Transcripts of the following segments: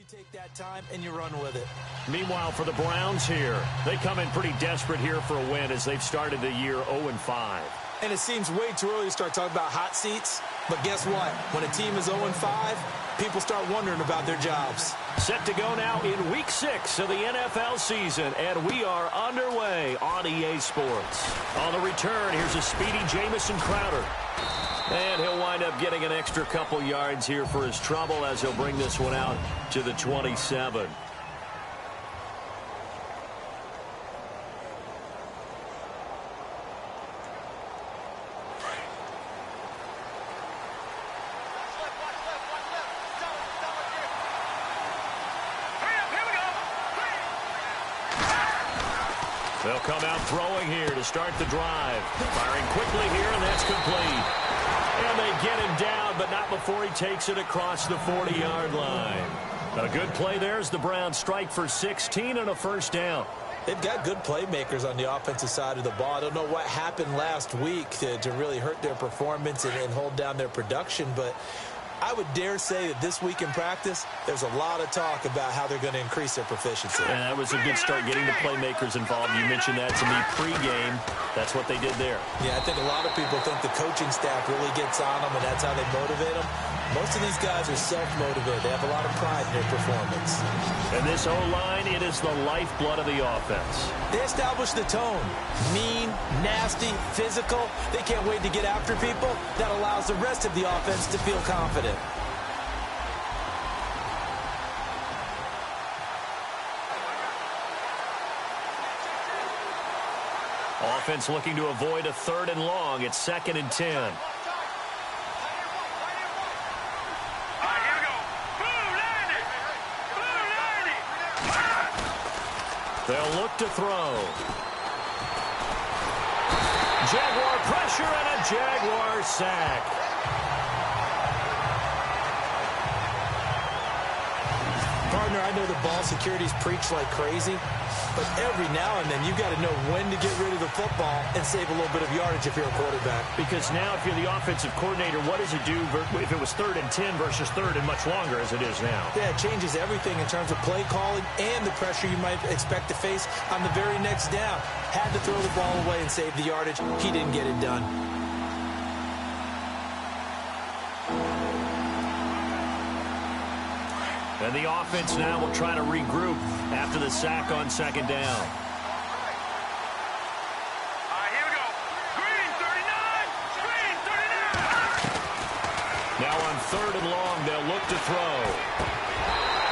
take that time and you run with it. Meanwhile, for the Browns here, they come in pretty desperate here for a win as they've started the year 0-5. And it seems way too early to start talking about hot seats. But guess what? When a team is 0-5, people start wondering about their jobs. Set to go now in Week 6 of the NFL season, and we are underway on EA Sports. On the return, here's a speedy Jamison Crowder. And he'll wind up getting an extra couple yards here for his trouble as he'll bring this one out to the 27. They'll come out throwing here to start the drive. Firing quickly here, and that's complete. And they get him down, but not before he takes it across the 40-yard line. A good play there as the Browns strike for 16 and a first down. They've got good playmakers on the offensive side of the ball. I don't know what happened last week to really hurt their performance and hold down their production, but I would dare say that this week in practice, there's a lot of talk about how they're going to increase their proficiency. And that was a good start getting the playmakers involved. You mentioned that to me pregame. That's what they did there. Yeah, I think a lot of people think the coaching staff really gets on them, and that's how they motivate them. Most of these guys are self-motivated. They have a lot of pride in their performance. And this O-line, it is the lifeblood of the offense. They establish the tone. Mean, nasty, physical. They can't wait to get after people. That allows the rest of the offense to feel confident. Offense looking to avoid a 3rd and long. It's 2nd and 10. They'll look to throw. Jaguar pressure and a Jaguar sack. Partner, I know the ball security's preached like crazy, but every now and then you've got to know when to get rid of the football and save a little bit of yardage if you're a quarterback. Because now if you're the offensive coordinator, what does it do if it was 3rd and 10 versus 3rd and much longer as it is now? Yeah, it changes everything in terms of play calling and the pressure you might expect to face on the very next down. Had to throw the ball away and save the yardage. He didn't get it done. And the offense now will try to regroup after the sack on 2nd down. All right, here we go. Green, 39. Green, 39. Now on 3rd and long, they'll look to throw.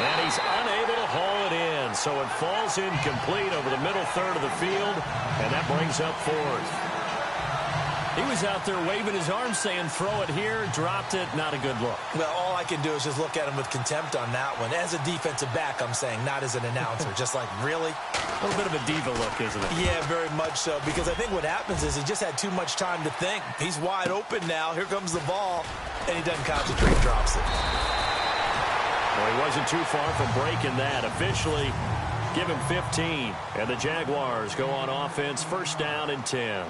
And he's unable to haul it in. So it falls incomplete over the middle third of the field. And that brings up 4th. He was out there waving his arms saying, throw it here, dropped it, not a good look. Well, all I can do is just look at him with contempt on that one. As a defensive back, I'm saying, not as an announcer. Just like, really? A little bit of a diva look, isn't it? Yeah, very much so. Because I think what happens is he just had too much time to think. He's wide open now. Here comes the ball. And he doesn't concentrate, drops it. Well, he wasn't too far from breaking that. Officially, give him 15. And the Jaguars go on offense, 1st down and 10.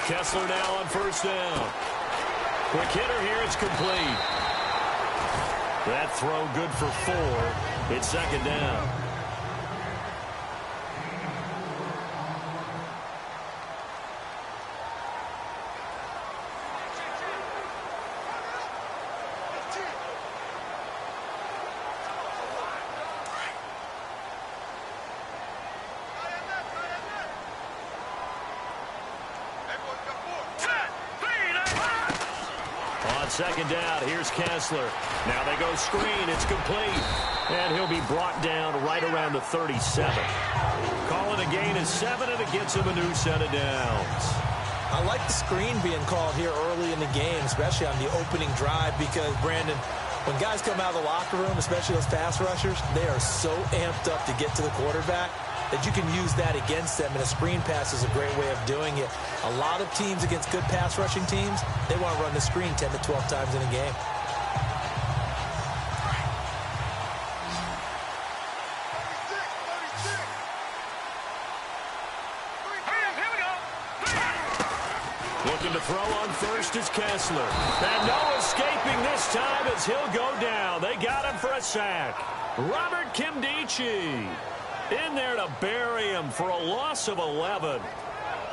Kessler now on 1st down. Quick hitter here, it's complete. That throw good for 4. It's 2nd down. On 2nd down, here's Kessler. Now they go screen. It's complete. And he'll be brought down right around the 37. Calling a gain of 7, and it gets him a new set of downs. I like the screen being called here early in the game, especially on the opening drive, because, Brandon, When guys come out of the locker room, especially those pass rushers, they are so amped up to get to the quarterback that you can use that against them, and a screen pass is a great way of doing it. A lot of teams against good pass rushing teams, they want to run the screen 10 to 12 times in a game. Looking to throw on first is Kessler. And no escaping this time as he'll go down. They got him for a sack. Robert Kimdichie in there to bury him for a loss of 11.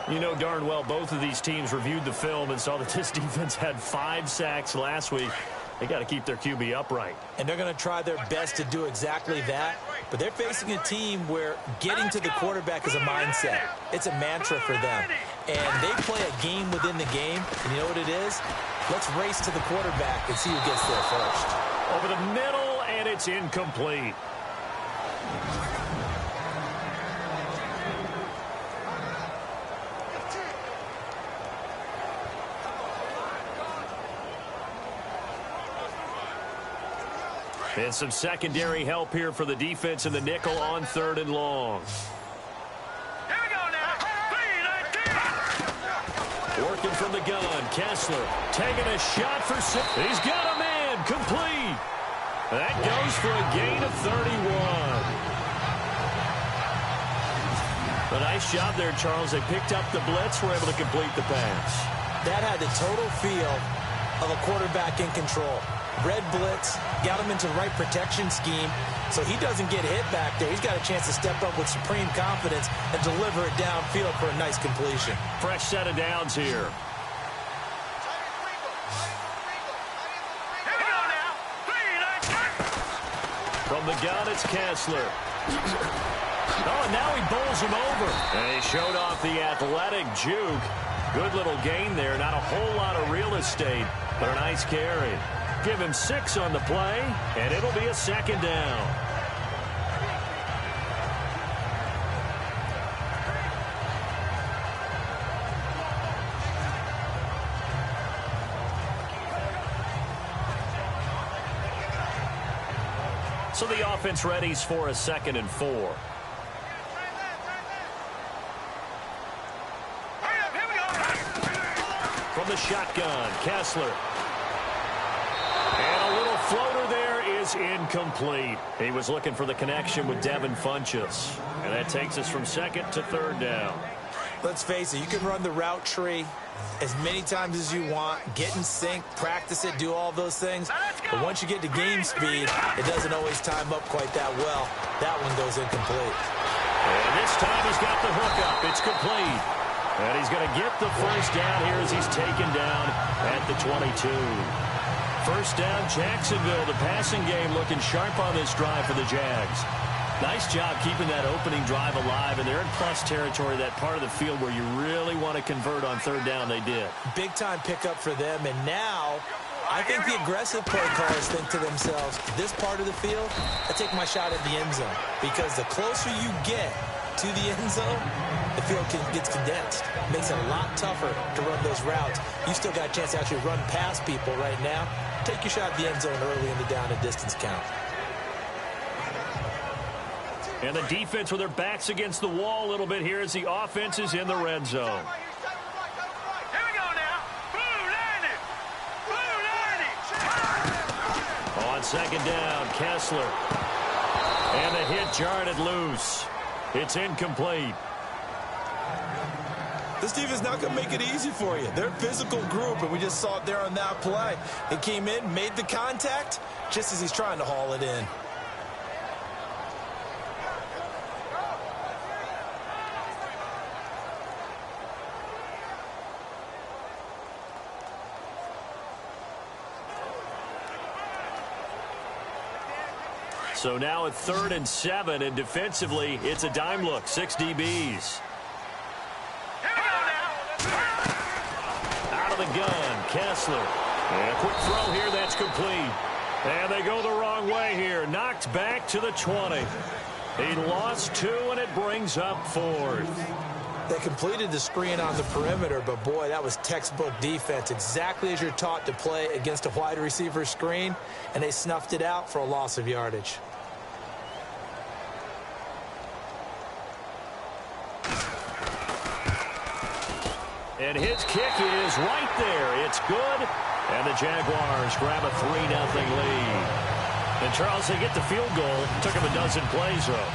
You know darn well both of these teams reviewed the film and saw that this defense had 5 sacks last week. They got to keep their QB upright. And they're going to try their best to do exactly that. But they're facing a team where getting to the quarterback is a mindset. It's a mantra for them. And they play a game within the game. And you know what it is? Let's race to the quarterback and see who gets there first. Over the middle, and it's incomplete. And some secondary help here for the defense in the nickel on 3rd and long. Here we go now. Working from the gun, Kessler taking a shot for 6. He's got a man, complete. That goes for a gain of 31. A nice job there, Charles. They picked up the blitz, were able to complete the pass. That had the total feel of a quarterback in control. Red blitz, got him into the right protection scheme, so he doesn't get hit back there. He's got a chance to step up with supreme confidence and deliver it downfield for a nice completion. Fresh set of downs here. From the gun, it's Kessler. Oh, and now he bowls him over. And he showed off the athletic juke. Good little gain there. Not a whole lot of real estate, but a nice carry. Give him 6 on the play, and it'll be a 2nd down. So the offense readies for a 2nd and 4. From the shotgun, Kessler. And a little floater there is incomplete. He was looking for the connection with Devin Funchess. And that takes us from 2nd to 3rd down. Let's face it, you can run the route tree as many times as you want, get in sync, practice it, do all those things. But once you get to game speed, it doesn't always time up quite that well. That one goes incomplete. And this time he's got the hookup. It's complete. And he's going to get the first down here as he's taken down at the 22. First down, Jacksonville. The passing game looking sharp on this drive for the Jags. Nice job keeping that opening drive alive, and they're in plus territory, that part of the field where you really want to convert on 3rd down. They did. Big-time pickup for them, and now I think the aggressive play callers think to themselves, this part of the field, I take my shot at the end zone, because the closer you get to the end zone, the field gets condensed. Makes it a lot tougher to run those routes. You still got a chance to actually run past people right now. Take your shot at the end zone early in the down and distance count. And the defense with their backs against the wall a little bit here as the offense is in the red zone. Here we go now. Blue 90. On 2nd down, Kessler. And the hit jarred it loose. It's incomplete. This defense not going to make it easy for you. They're a physical group, and we just saw it there on that play. It came in, made the contact, just as he's trying to haul it in. So now at 3rd and 7, and defensively, it's a dime look. 6 DBs. Out of the gun, Kessler. And a quick throw here, that's complete. And they go the wrong way here. Knocked back to the 20. He lost 2, and it brings up 4th. They completed the screen on the perimeter, but boy, that was textbook defense. Exactly as you're taught to play against a wide receiver screen, and they snuffed it out for a loss of yardage. And his kick is right there. It's good. And the Jaguars grab a 3-0 lead. And, Charles, they get the field goal. Took him a dozen plays, though.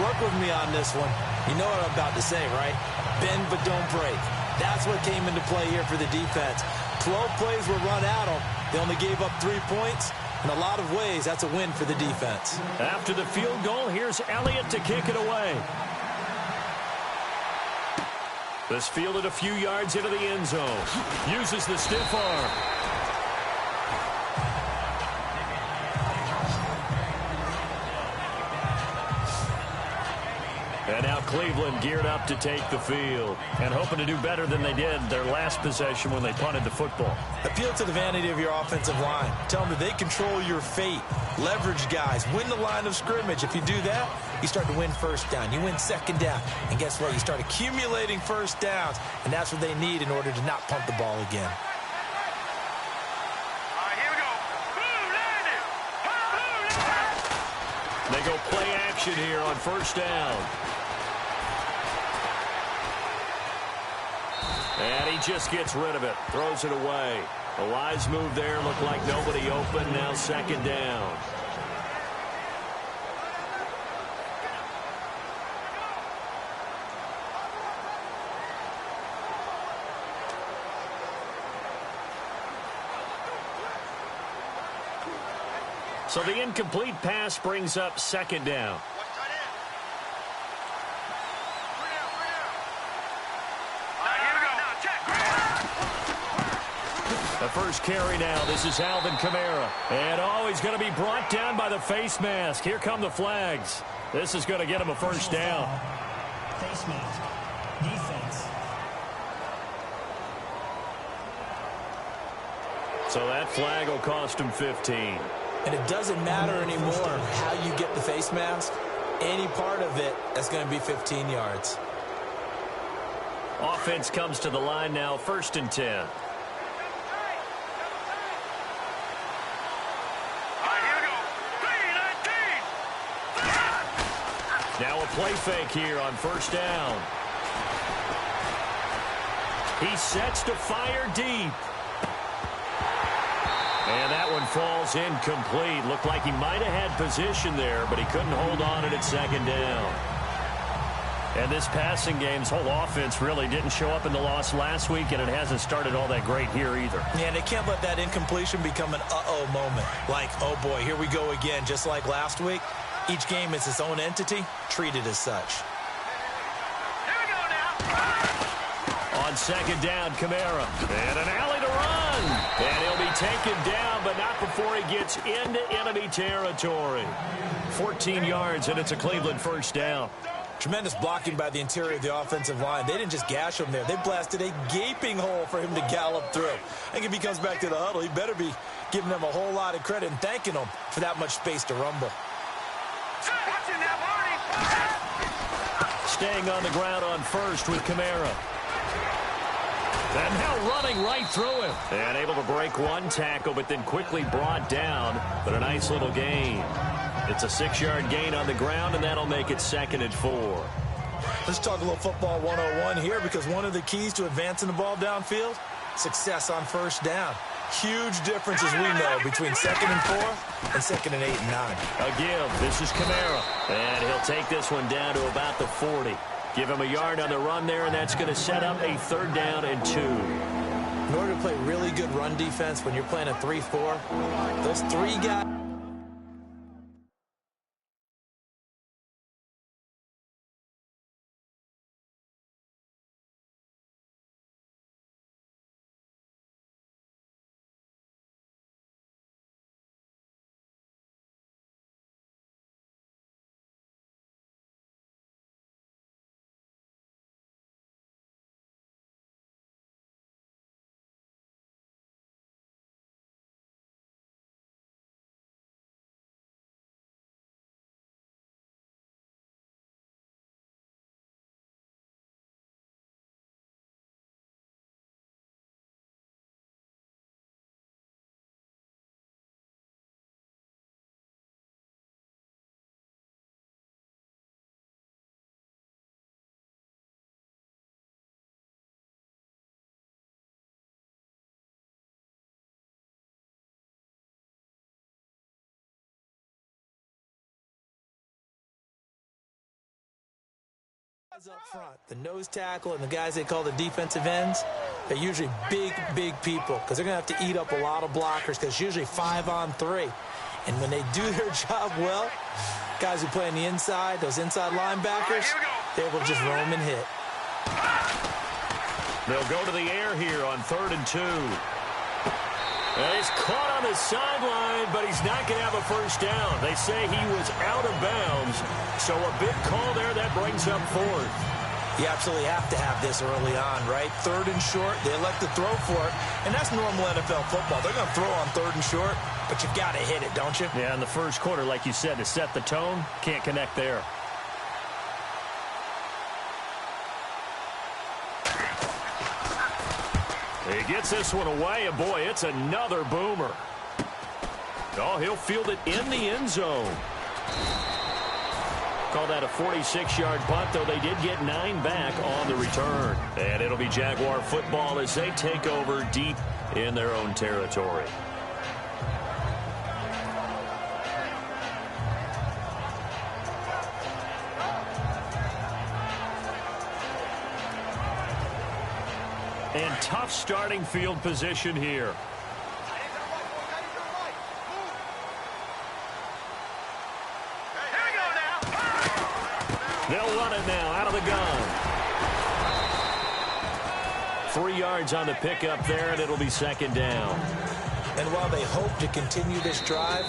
Work with me on this one. You know what I'm about to say, right? Bend but don't break. That's what came into play here for the defense. 12 plays were run at them. They only gave up 3 points. In a lot of ways, that's a win for the defense. After the field goal, here's Elliott to kick it away. This fielded a few yards into the end zone. Uses the stiff arm. And now Cleveland geared up to take the field and hoping to do better than they did their last possession when they punted the football. Appeal to the vanity of your offensive line. Tell them that they control your fate. Leverage guys. Win the line of scrimmage. If you do that, you start to win first down. You win second down. And guess what? You start accumulating first downs. And that's what they need in order to not punt the ball again. All right, here we go. Blue landed. They go play action here on first down. And he just gets rid of it. Throws it away. A wise move there. Looked like nobody open. Now second down. So the incomplete pass brings up second down. The first carry now. This is Alvin Kamara. And he's going to be brought down by the face mask. Here come the flags. This is going to get him a first down. Face mask. Defense. So that flag will cost him 15. And it doesn't matter anymore how you get the face mask. Any part of it, that's going to be 15 yards. Offense comes to the line now, 1st and 10. Now a play fake here on first down. He sets to fire deep. And that one falls incomplete. Looked like he might have had position there, but he couldn't hold on at second down. And this passing game's whole offense really didn't show up in the loss last week, and it hasn't started all that great here either. Yeah, and they can't let that incompletion become an uh-oh moment. Like, oh boy, here we go again, just like last week. Each game is its own entity, treated as such. Here we go now. On second down, Kamara. And an alley to run. And he'll be taken down, but not before he gets into enemy territory. 14 yards, and it's a Cleveland first down. Tremendous blocking by the interior of the offensive line. They didn't just gash him there. They blasted a gaping hole for him to gallop through. I think if he comes back to the huddle, he better be giving them a whole lot of credit and thanking them for that much space to rumble. Staying on the ground on first with Kamara. And now running right through him. And able to break one tackle, but then quickly brought down. But a nice little gain. It's a 6-yard gain on the ground, and that'll make it 2nd and 4. Let's talk a little football 101 here, because one of the keys to advancing the ball downfield, success on first down. Huge difference, as we know, between 2nd and 4 and 2nd and 8 and 9. A give. This is Kamara. And he'll take this one down to about the 40. Give him a yard on the run there, and that's going to set up a 3rd down and 2. In order to play really good run defense when you're playing a 3-4, those 3 guys... Up front, the nose tackle and the guys they call the defensive ends, they're usually big people because they're going to have to eat up a lot of blockers because it's usually 5-on-3. And when they do their job well, guys who play on the inside, those inside linebackers, they're able to just roam and hit. They'll go to the air here on 3rd and 2. He's caught on the sideline, but he's not going to have a first down. They say he was out of bounds, so a big call there that brings up 4th. You absolutely have to have this early on, right? 3rd and short, they elect to throw for it, and that's normal NFL football. They're going to throw on 3rd and short, but you've got to hit it, don't you? Yeah, in the first quarter, like you said, to set the tone, can't connect there. He gets this one away, and boy, it's another boomer. Oh, he'll field it in the end zone. Call that a 46-yard punt, though they did get 9 back on the return. And it'll be Jaguar football as they take over deep in their own territory. And tough starting field position here. They'll run it now out of the gun. 3 yards on the pickup there, and it'll be 2nd down. And while they hope to continue this drive,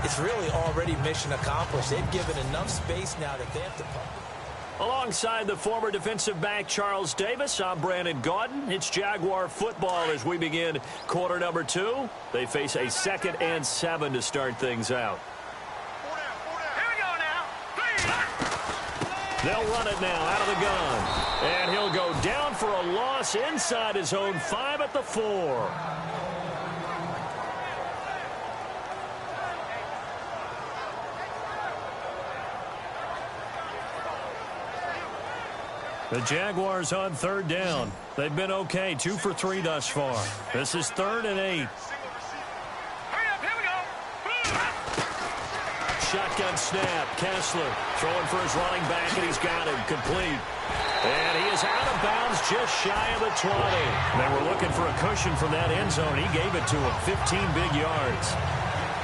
it's really already mission accomplished. They've given enough space now that they have to pump. Alongside the former defensive back Charles Davis, I'm Brandon Gaudin. It's Jaguar football as we begin quarter number 2. They face a 2nd and 7 to start things out. They'll run it now out of the gun. And he'll go down for a loss inside his own 5 at the 4. The Jaguars on 3rd down. They've been okay, 2 for 3 thus far. This is 3rd and 8. Shotgun snap. Kessler throwing for his running back, and he's got him complete. And he is out of bounds just shy of the 20. They were looking for a cushion from that end zone. He gave it to him, 15 big yards.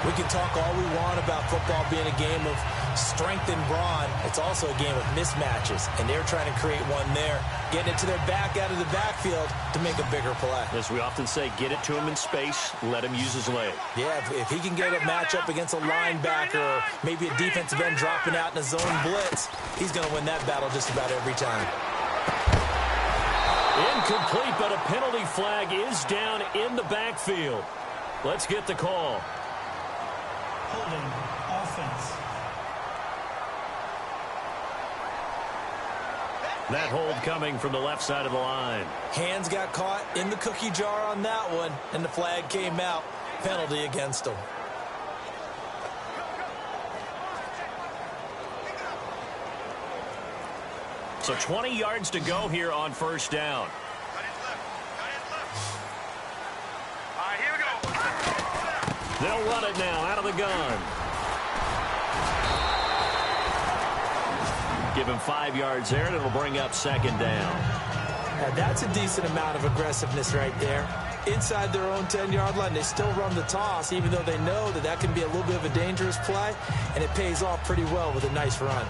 We can talk all we want about football being a game of strength and brawn. It's also a game of mismatches, and they're trying to create one there, getting it to their back out of the backfield to make a bigger play. As we often say, get it to him in space, let him use his leg. Yeah, if he can get a matchup against a linebacker or maybe a defensive end dropping out in a zone blitz, he's going to win that battle just about every time. Incomplete, but a penalty flag is down in the backfield. Let's get the call. Holding offense. That hold coming from the left side of the line. Hands got caught in the cookie jar on that one, and the flag came out. Penalty against him. So 20 yards to go here on 1st down. They'll run it now out of the gun. Give him 5 yards there, and it'll bring up 2nd down. Now that's a decent amount of aggressiveness right there. Inside their own 10-yard line, they still run the toss, even though they know that that can be a little bit of a dangerous play, and it pays off pretty well with a nice run.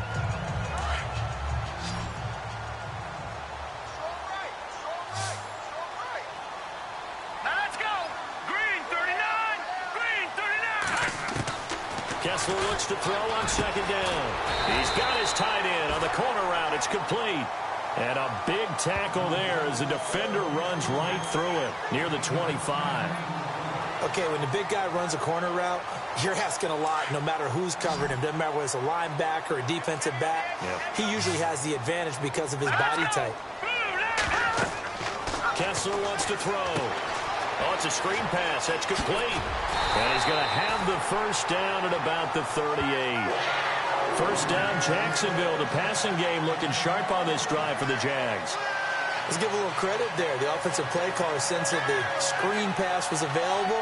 Kessler looks to throw on 2nd down. He's got his tight end on the corner route. It's complete. And a big tackle there as the defender runs right through it near the 25. Okay, when the big guy runs a corner route, you're asking a lot no matter who's covering him. Doesn't matter whether it's a linebacker or a defensive back. Yep. He usually has the advantage because of his body type. Kessler wants to throw. Oh, it's a screen pass. That's complete. And he's going to have the 1st down at about the 38. 1st down, Jacksonville. The passing game looking sharp on this drive for the Jags. Let's give a little credit there. The offensive play caller sensed that the screen pass was available,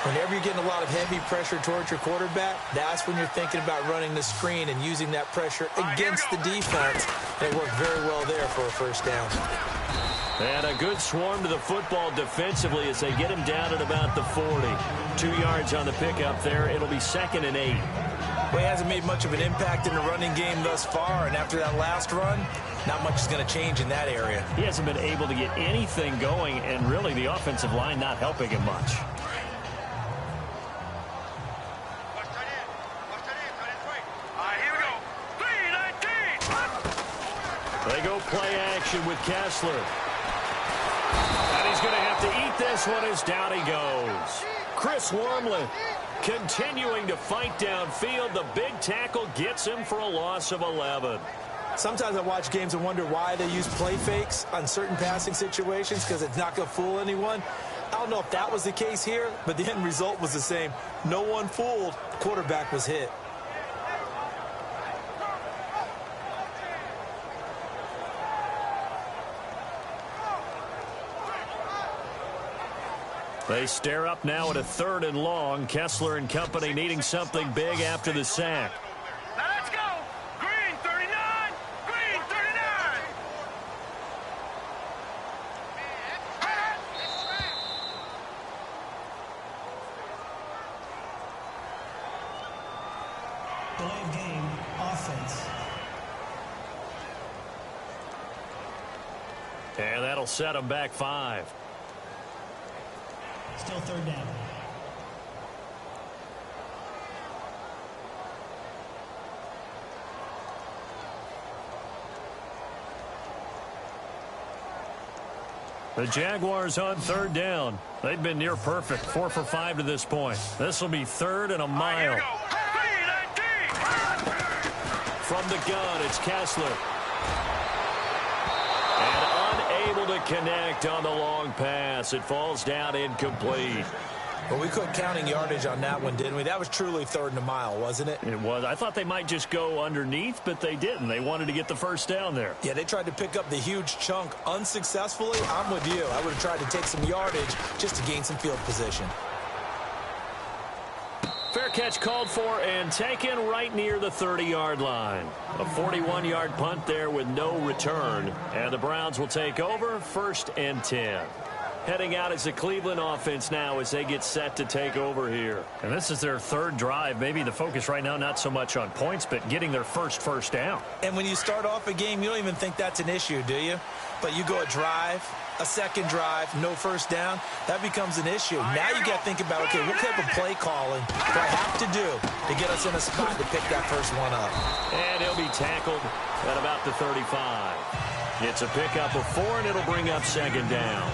Whenever you're getting a lot of heavy pressure towards your quarterback, that's when you're thinking about running the screen and using that pressure against the defense. They worked very well there for a first down. And a good swarm to the football defensively as they get him down at about the 40. 2 yards on the pickup there. It'll be 2nd and 8. Well, he hasn't made much of an impact in the running game thus far, and after that last run, not much is going to change in that area. He hasn't been able to get anything going, and really the offensive line not helping him much. They go play action with Kessler. And he's going to have to eat this one as down he goes. Chris Wormley continuing to fight downfield. The big tackle gets him for a loss of 11. Sometimes I watch games and wonder why they use play fakes on certain passing situations, because it's not going to fool anyone. I don't know if that was the case here, but the end result was the same. No one fooled. The quarterback was hit. They stare up now at a 3rd and long. Kessler and company needing something big after the sack. Now let's go. Green 39. Green 39. Delay of game, offense. And that'll set them back 5. Still 3rd down. The Jaguars on 3rd down. They've been near perfect, 4 for 5 to this point. This will be 3rd and a mile. From the gun, it's Kessler. Able to connect on the long pass. It falls down incomplete. Well, we quit counting yardage on that one, didn't we? That was truly 3rd and a mile, wasn't it? It was. I thought they might just go underneath, but they didn't. They wanted to get the first down there. Yeah, they tried to pick up the huge chunk unsuccessfully. I'm with you. I would have tried to take some yardage just to gain some field position. Fair catch called for and taken right near the 30-yard line. A 41-yard punt there with no return. And the Browns will take over 1st and 10. Heading out is the Cleveland offense now as they get set to take over here. And this is their 3rd drive. Maybe the focus right now not so much on points, but getting their first down. And when you start off a game, you don't even think that's an issue, do you? But you go a drive, a 2nd drive, no first down, that becomes an issue. Now you got to think about, okay, what type of play calling do I have to do to get us in a spot to pick that first one up? And he'll be tackled at about the 35. It's a pickup of 4, and it'll bring up 2nd down.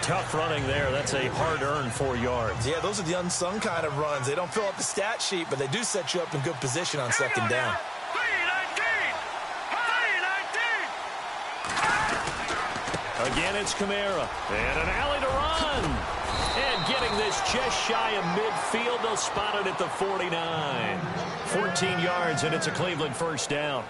Tough running there. That's a hard-earned 4 yards. Yeah, those are the unsung kind of runs. They don't fill up the stat sheet, but they do set you up in good position on 2nd down. Again, it's Kamara. And an alley to run. And getting this just shy of midfield. They'll spot it at the 49. 14 yards, and it's a Cleveland first down.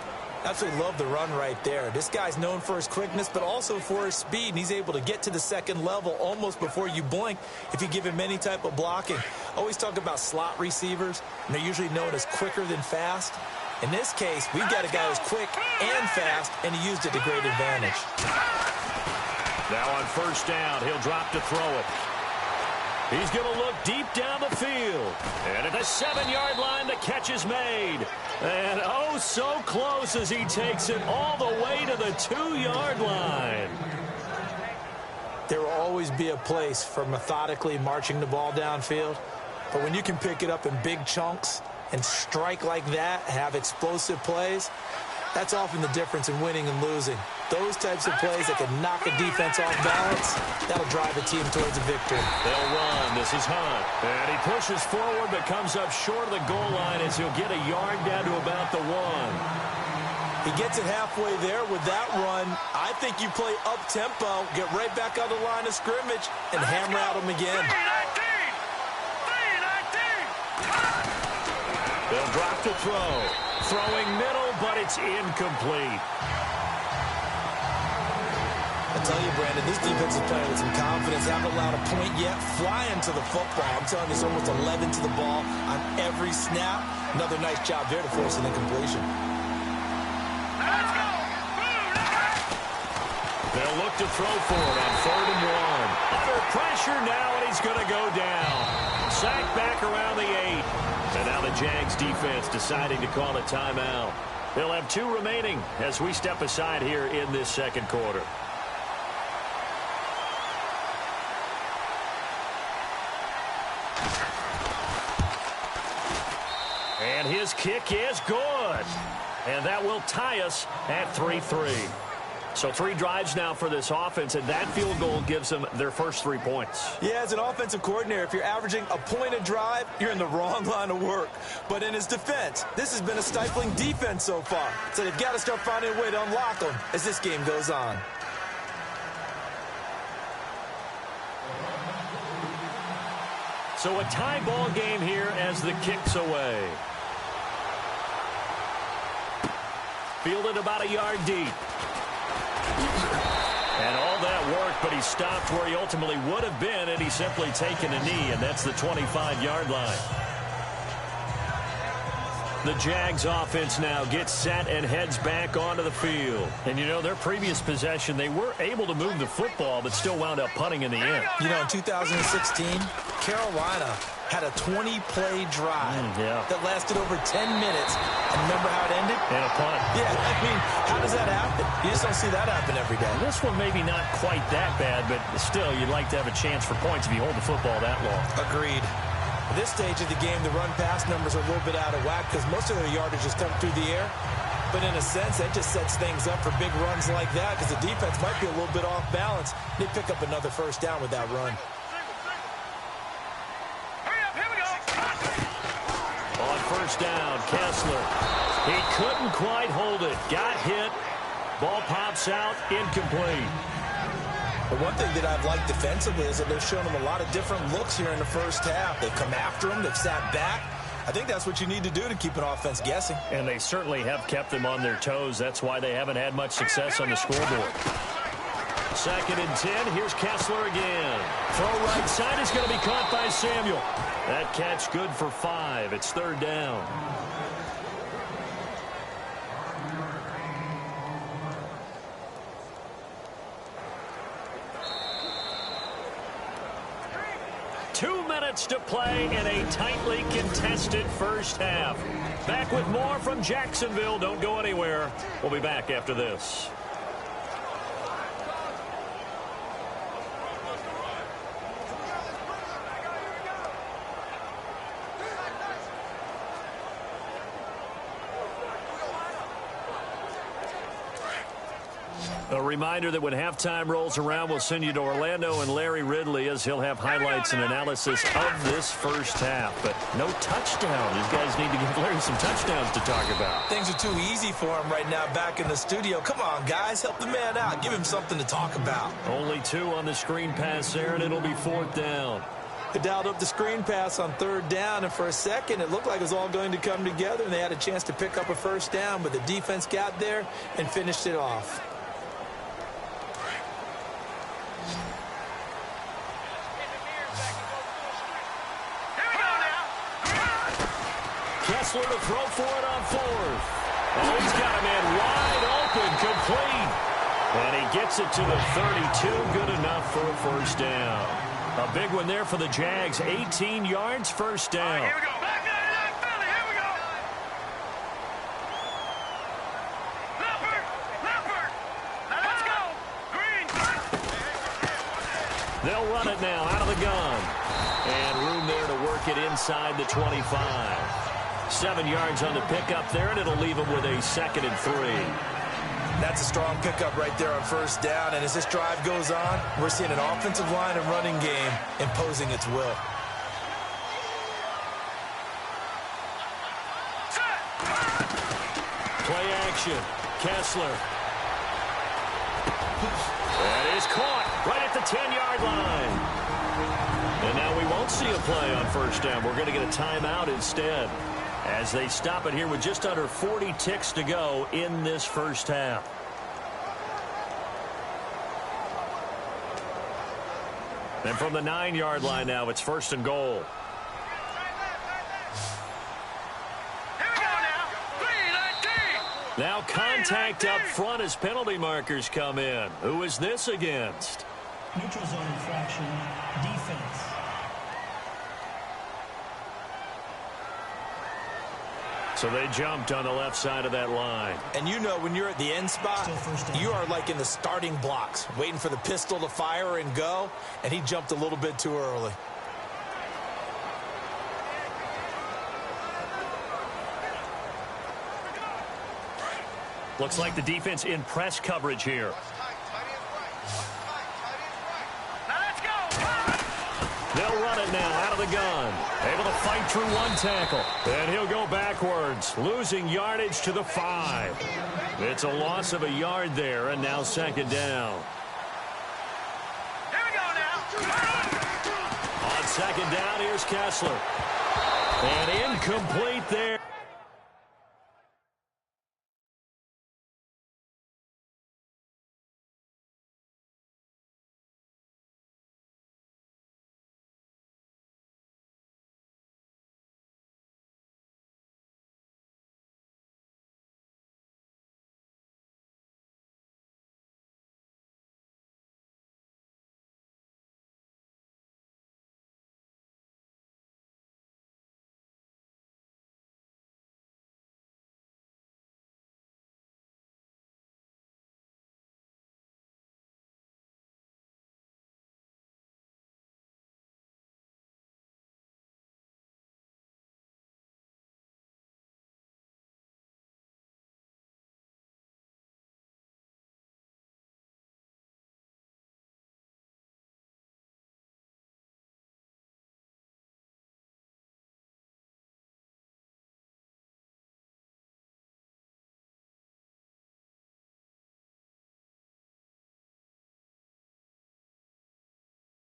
Absolutely love the run right there. This guy's known for his quickness, but also for his speed. And he's able to get to the 2nd level almost before you blink if you give him any type of blocking. Always talk about slot receivers, and they're usually known as quicker than fast. In this case, we've got a guy who's quick and fast, and he used it to great advantage. Now on first down, he'll drop to throw it. He's going to look deep down the field. And at the 7-yard line, the catch is made. And oh, so close as he takes it all the way to the 2-yard line. There will always be a place for methodically marching the ball downfield. But when you can pick it up in big chunks and strike like that, have explosive plays, that's often the difference in winning and losing. Those types of plays that can knock a defense off balance, that'll drive a team towards a victory. They'll run. This is Hunt. And he pushes forward but comes up short of the goal line as he'll get a yard down to about the 1. He gets it halfway there with that run. I think you play up-tempo, get right back on the line of scrimmage, and hammer at him again. They'll drop to throw. Throwing middle, but it's incomplete. to tell you, Brandon, this defense is playing with some confidence. Haven't allowed a point yet. Flying to the football. I'm telling you, it's almost 11 to the ball on every snap. Another nice job there to force an incompletion. Let's go. They'll look to throw for it on 3rd and 1. Under pressure now, and he's going to go down. Sacked back around the 8. And now the Jags defense deciding to call a timeout. They'll have 2 remaining as we step aside here in this second quarter. And his kick is good. And that will tie us at 3-3. So 3 drives now for this offense, and that field goal gives them their first 3 points. Yeah, as an offensive coordinator, if you're averaging a point a drive, you're in the wrong line of work. But in his defense, this has been a stifling defense so far. So they've got to start finding a way to unlock them as this game goes on. So a tie ball game here as the kick's away. Fielded about a yard deep. And all that work, but he stopped where he ultimately would have been, and he's simply taken a knee, and that's the 25-yard line. The Jags offense now gets set and heads back onto the field. And, you know, their previous possession, they were able to move the football, but still wound up punting in the end. You know, in 2016, Carolina had a 20-play drive that lasted over 10 minutes. And remember how it ended? And a punt. Yeah, I mean, how does that happen? You just don't see that happen every day. This one maybe not quite that bad, but still, you'd like to have a chance for points if you hold the football that long. Agreed. At this stage of the game, the run-pass numbers are a little bit out of whack because most of their yardage has come through the air. But in a sense, that just sets things up for big runs like that because the defense might be a little bit off balance. They pick up another first down with that run. On first down, Kessler. He couldn't quite hold it. Got hit. Ball pops out, incomplete. But one thing that I've liked defensively is that they've shown him a lot of different looks here in the first half. They've come after him. They've sat back. I think that's what you need to do to keep an offense guessing. And they certainly have kept them on their toes. That's why they haven't had much success on the scoreboard. 2nd and 10. Here's Kessler again. Throw right side is going to be caught by Samuel. That catch good for 5. It's 3rd down. To play in a tightly contested first half. Back with more from Jacksonville. Don't go anywhere. We'll be back after this. A reminder that when halftime rolls around, we'll send you to Orlando and Larry Ridley as he'll have highlights and analysis of this first half. But no touchdown. These guys need to give Larry some touchdowns to talk about. Things are too easy for him right now back in the studio. Come on, guys. Help the man out. Give him something to talk about. Only 2 on the screen pass there, and it'll be 4th down. They dialed up the screen pass on 3rd down, and for a second, it looked like it was all going to come together, and they had a chance to pick up a first down, but the defense got there and finished it off. Kessler to throw for it on 4th. Oh, he's got a man wide open, complete. And he gets it to the 32, good enough for a first down. A big one there for the Jags, 18 yards, first down. Here we go. Back there, Philly, here we go. Leopard. Now let's go. Green. They'll run it now out of the gun. And room there to work it inside the 25. 7 yards on the pickup there, and it'll leave them with a 2nd and 3. That's a strong pickup right there on first down, and as this drive goes on, we're seeing an offensive line and running game imposing its will. Play action. Kessler. That is caught right at the 10-yard line. And now we won't see a play on first down. We're going to get a timeout instead as they stop it here with just under 40 ticks to go in this first half. And from the 9-yard line now, it's 1st and goal. Now contact up front as penalty markers come in. Who is this against? Neutral zone infraction, defense. So they jumped on the left side of that line. And you know when you're at the end spot, you are like in the starting blocks, waiting for the pistol to fire and go, and he jumped a little bit too early. Looks like the defense in press coverage here. They'll run it now out of the gun. Able to fight through one tackle. And he'll go backwards, losing yardage to the 5. It's a loss of a yard there, and now 2nd down. Here we go now. On 2nd down, here's Kessler. And incomplete there.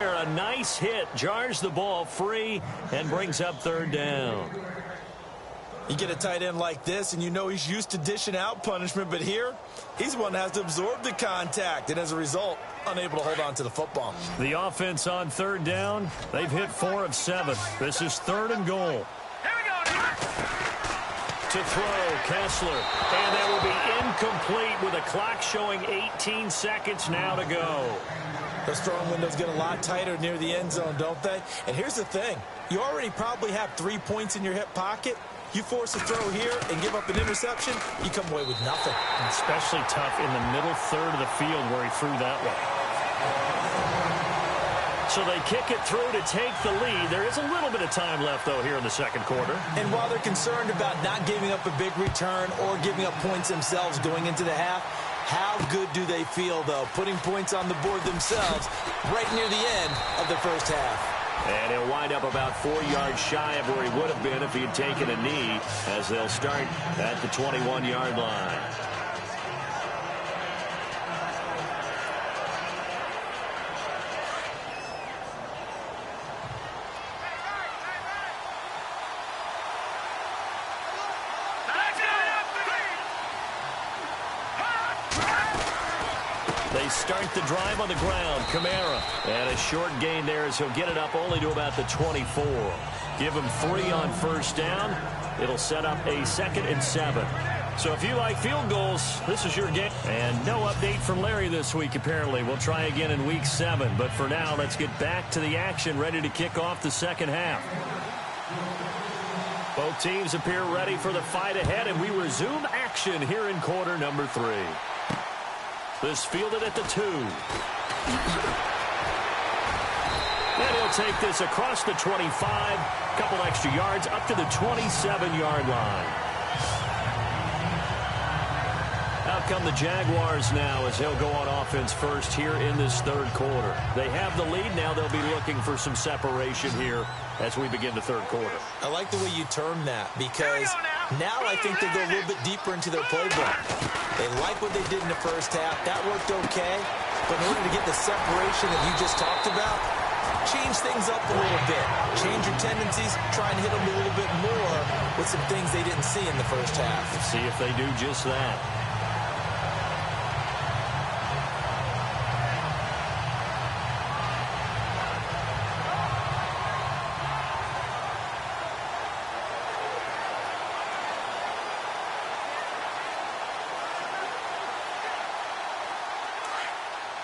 A nice hit, jars the ball free, and brings up 3rd down. You get a tight end like this, and you know he's used to dishing out punishment, but here, he's the one that has to absorb the contact, and as a result, unable to hold on to the football. The offense on 3rd down, they've hit 4 of 7. This is 3rd and goal. Here we go. To throw, Kessler, and that will be incomplete with a clock showing 18 seconds now to go. Those throwing windows get a lot tighter near the end zone, don't they? And here's the thing. You already probably have 3 points in your hip pocket. You force a throw here and give up an interception, you come away with nothing. Especially tough in the middle third of the field where he threw that one. So they kick it through to take the lead. There is a little bit of time left, though, here in the 2nd quarter. And while they're concerned about not giving up a big return or giving up points themselves going into the half, how good do they feel, though, putting points on the board themselves right near the end of the first half? And he'll wind up about 4 yards shy of where he would have been if he had taken a knee, as they'll start at the 21-yard line. They start the drive on the ground. Kamara. And a short gain there as he'll get it up only to about the 24. Give him 3 on 1st down. It'll set up a 2nd and 7. So if you like field goals, this is your game. And no update from Larry this week, apparently. We'll try again in week 7. But for now, let's get back to the action, ready to kick off the 2nd half. Both teams appear ready for the fight ahead, and we resume action here in quarter number 3. This fielded at the 2. And he'll take this across the 25. Couple extra yards up to the 27-yard line. Out come the Jaguars now as they'll go on offense first here in this 3rd quarter. They have the lead. Now they'll be looking for some separation here as we begin the 3rd quarter. I like the way you term that because now I think they go a little bit deeper into their playbook. They like what they did in the first half. That worked okay. But in order to get the separation that you just talked about, change things up a little bit. Change your tendencies. Try and hit them a little bit more with some things they didn't see in the first half. See if they do just that.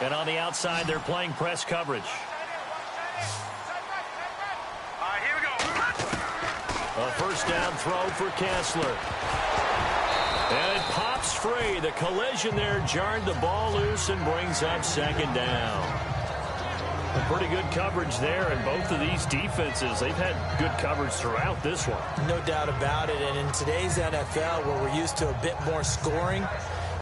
And on the outside, they're playing press coverage. All right, here we go. A first down throw for Kessler. And it pops free. The collision there jarred the ball loose and brings up second down. A pretty good coverage there, and both of these defenses, they've had good coverage throughout this one. No doubt about it, and in today's NFL, where we're used to a bit more scoring,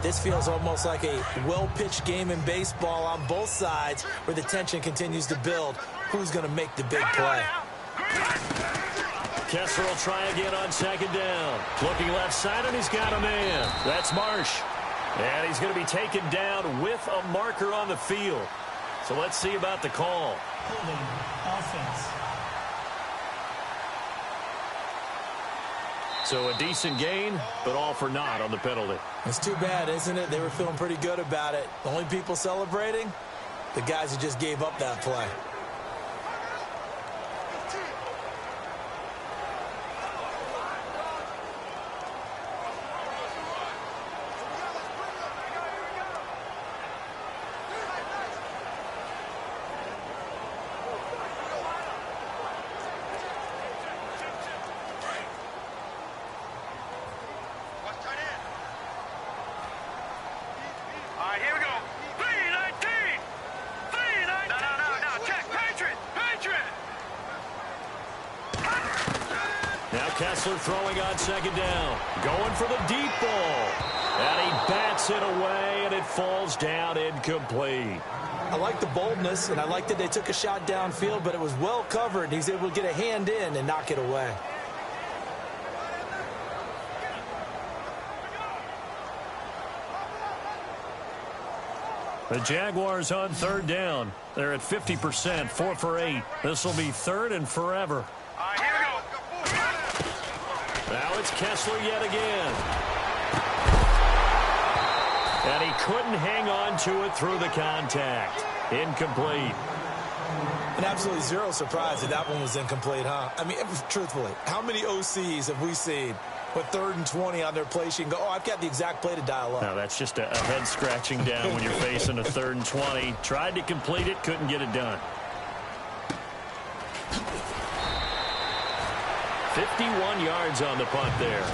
this feels almost like a well-pitched game in baseball on both sides where the tension continues to build. Who's going to make the big play? Kessler will try again on second down. Looking left side, and he's got a man. That's Marsh. And he's going to be taken down with a marker on the field. So let's see about the call. Holding offense. So a decent gain, but all for naught on the penalty. It's too bad, isn't it? They were feeling pretty good about it. The only people celebrating? The guys who just gave up that play. Kessler throwing on second down. Going for the deep ball. And he bats it away, and it falls down incomplete. I like the boldness, and I like that they took a shot downfield, but it was well covered. He's able to get a hand in and knock it away. The Jaguars on third down. They're at 50%, 4 for 8. This will be third and forever. All right, here we go. Now it's Kessler yet again. And he couldn't hang on to it through the contact. Incomplete. And absolutely zero surprise that that one was incomplete, huh? I mean, truthfully, how many OCs have we seen with 3rd and 20 on their play sheet and go, oh, I've got the exact play to dial up? No, that's just a head scratching down when you're facing a 3rd and 20. Tried to complete it, couldn't get it done. 51 yards on the punt there.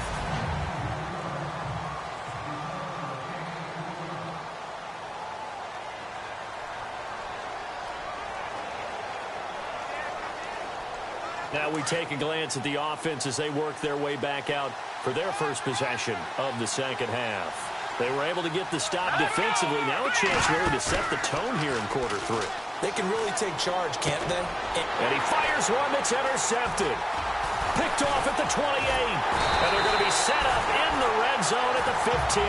Now we take a glance at the offense as they work their way back out for their first possession of the second half. They were able to get the stop defensively. Now a chance really to set the tone here in quarter 3. They can really take charge, can't they? And he fires one that's intercepted. Picked off at the 28. And they're going to be set up in the red zone at the 15.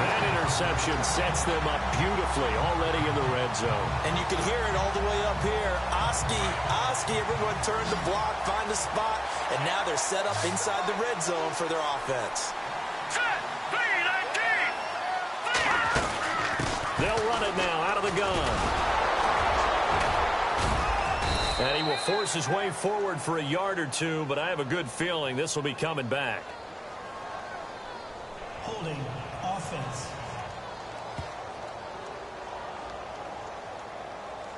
That interception sets them up beautifully already in the red zone. And you can hear it all the way up here. Oski, everyone turned the block, find a spot, and now they're set up inside the red zone for their offense. They'll run it now out of the gun. And he will force his way forward for a yard or two, but I have a good feeling this will be coming back. Holding offense.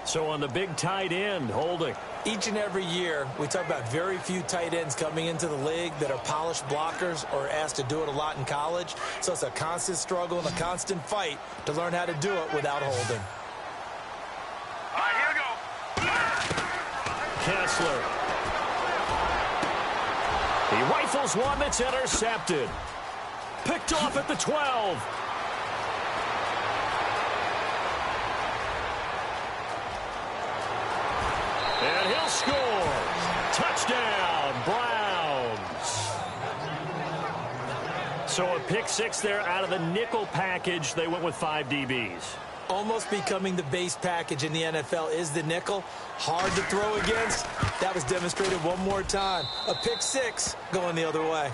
So on the big tight end, holding. Each and every year, we talk about very few tight ends coming into the league that are polished blockers or asked to do it a lot in college. So it's a constant struggle and a constant fight to learn how to do it without holding. All right, here we go. Kessler. He rifles one that's intercepted. Picked off at the 12. And he'll score. Touchdown, Browns. So a pick 6 there out of the nickel package. They went with 5 DBs. Almost becoming the base package in the NFL is the nickel. Hard to throw against. That was demonstrated one more time. A pick 6 going the other way.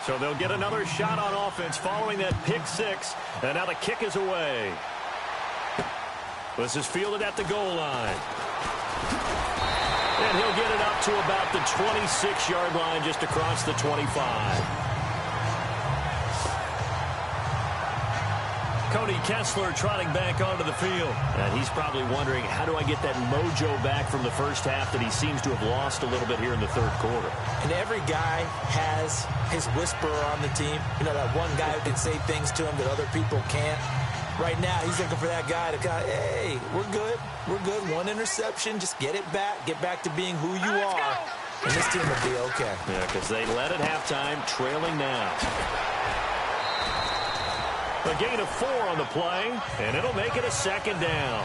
So they'll get another shot on offense following that pick 6. And now the kick is away. This is fielded at the goal line. And he'll get it up to about the 26-yard line, just across the 25. Cody Kessler trotting back onto the field. And he's probably wondering, how do I get that mojo back from the first half that he seems to have lost a little bit here in the third quarter? And every guy has his whisperer on the team. You know, that one guy who can say things to him that other people can't. Right now, he's looking for that guy to kind of, hey, we're good. We're good. One interception. Just get it back. Get back to being who you are. And this team will be okay. Yeah, because they led at halftime, trailing now. A gain of 4 on the play, and it'll make it a second down.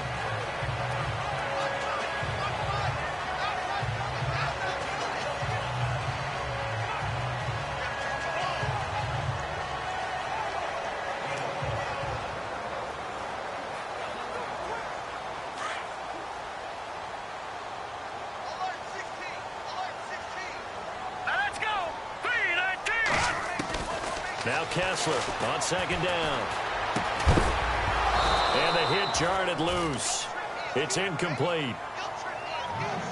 Now Kessler on second down. And the hit jarred it loose. It's incomplete.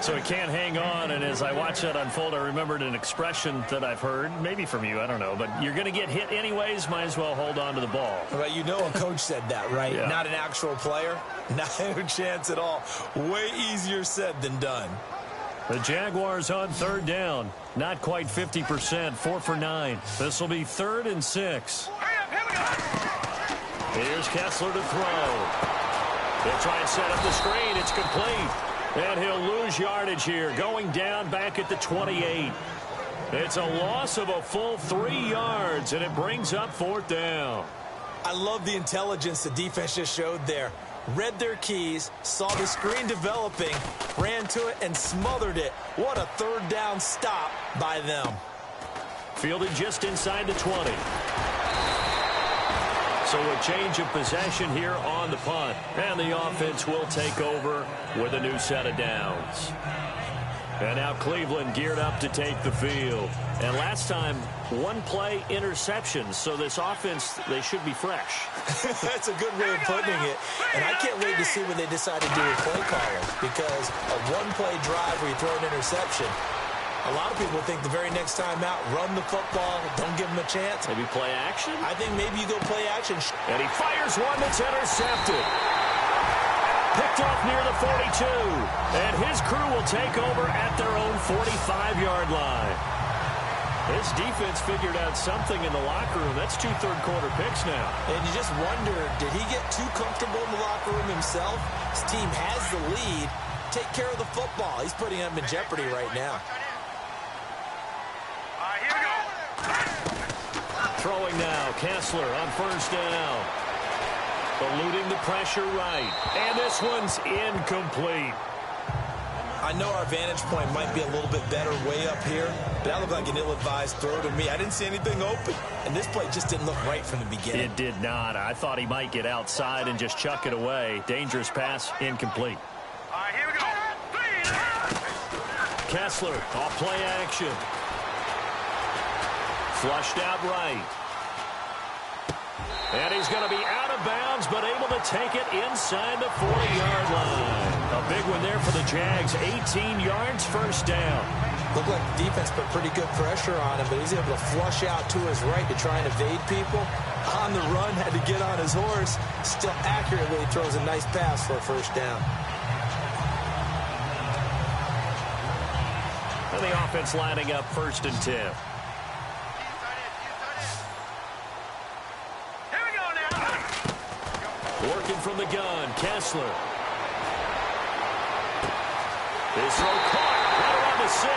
So he can't hang on, and as I watch that unfold, I remembered an expression that I've heard, maybe from you, I don't know, but you're going to get hit anyways, might as well hold on to the ball. Well, you know a coach said that, right? Yeah. Not an actual player. Not a chance at all. Way easier said than done. The Jaguars on third down. Not quite 50%, 4 for 9. This will be 3rd and 6. Here's Kessler to throw. They'll try and set up the screen. It's complete. And he'll lose yardage here, going down back at the 28. It's a loss of a full 3 yards, and it brings up 4th down. I love the intelligence the defense just showed there. Read their keys, saw the screen developing, ran to it, and smothered it. What a 3rd down stop by them. Fielded just inside the 20. So a change of possession here on the punt. And the offense will take over with a new set of downs. And now Cleveland geared up to take the field. And last time, 1-play interceptions. So this offense, they should be fresh. That's a good way of putting it. And I can't wait to see what they decide to do with play calling. Because a 1-play drive where you throw an interception, a lot of people think the very next time out, run the football, don't give them a chance. Maybe play action? I think maybe you go play action. And he fires one that's intercepted. Picked off near the 42. And his crew will take over at their own 45-yard line. This defense figured out something in the locker room. That's 2 third-quarter picks now. And you just wonder, did he get too comfortable in the locker room himself? His team has the lead. Take care of the football. He's putting them in jeopardy right now. Here we go. Throwing now, Kessler on 1st down. Eluding the pressure right. And this one's incomplete. I know our vantage point might be a little bit better way up here, but that looked like an ill-advised throw to me. I didn't see anything open, and this play just didn't look right from the beginning. It did not. I thought he might get outside and just chuck it away. Dangerous pass, incomplete. Here we go. Kessler, off play action. Flushed out right. And he's going to be out of bounds, but able to take it inside the 40-yard line. A big one there for the Jags. 18 yards, 1st down. Looked like the defense put pretty good pressure on him, but he's able to flush out to his right to try and evade people. On the run, had to get on his horse. Still accurately throws a nice pass for a 1st down. And the offense lining up 1st and 10. Working from the gun, Kessler. His throw caught right around the 6.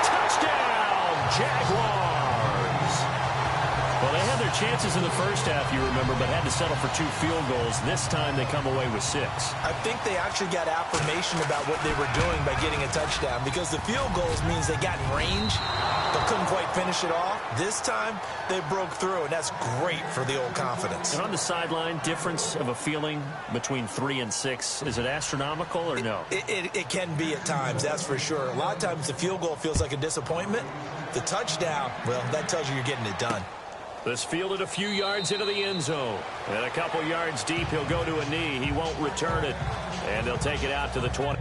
Touchdown, Jaguars. Well, they had their chances in the first half, you remember, but had to settle for 2 field goals. This time they come away with 6. I think they actually got affirmation about what they were doing by getting a touchdown, because the field goals means they got in range but couldn't quite finish it off. This time, they broke through, and that's great for the old confidence. And on the sideline, difference of a feeling between 3 and 6, is it astronomical or no? It can be at times, that's for sure. A lot of times the field goal feels like a disappointment. The touchdown, well, that tells you you're getting it done. This fielded a few yards into the end zone. And a couple yards deep, he'll go to a knee. He won't return it. And they'll take it out to the 20.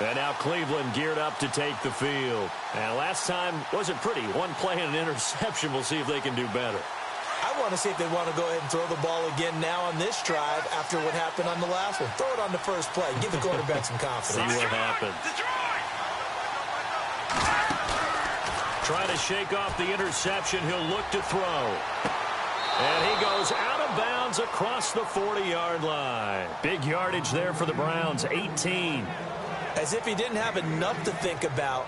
And now Cleveland geared up to take the field. And last time wasn't pretty. One play and an interception. We'll see if they can do better. I want to see if they want to go ahead and throw the ball again now on this drive after what happened on the last one. Throw it on the first play. Give the quarterback some confidence. See what happens. Trying to shake off the interception. He'll look to throw. And he goes out of bounds across the 40-yard line. Big yardage there for the Browns, 18. As if he didn't have enough to think about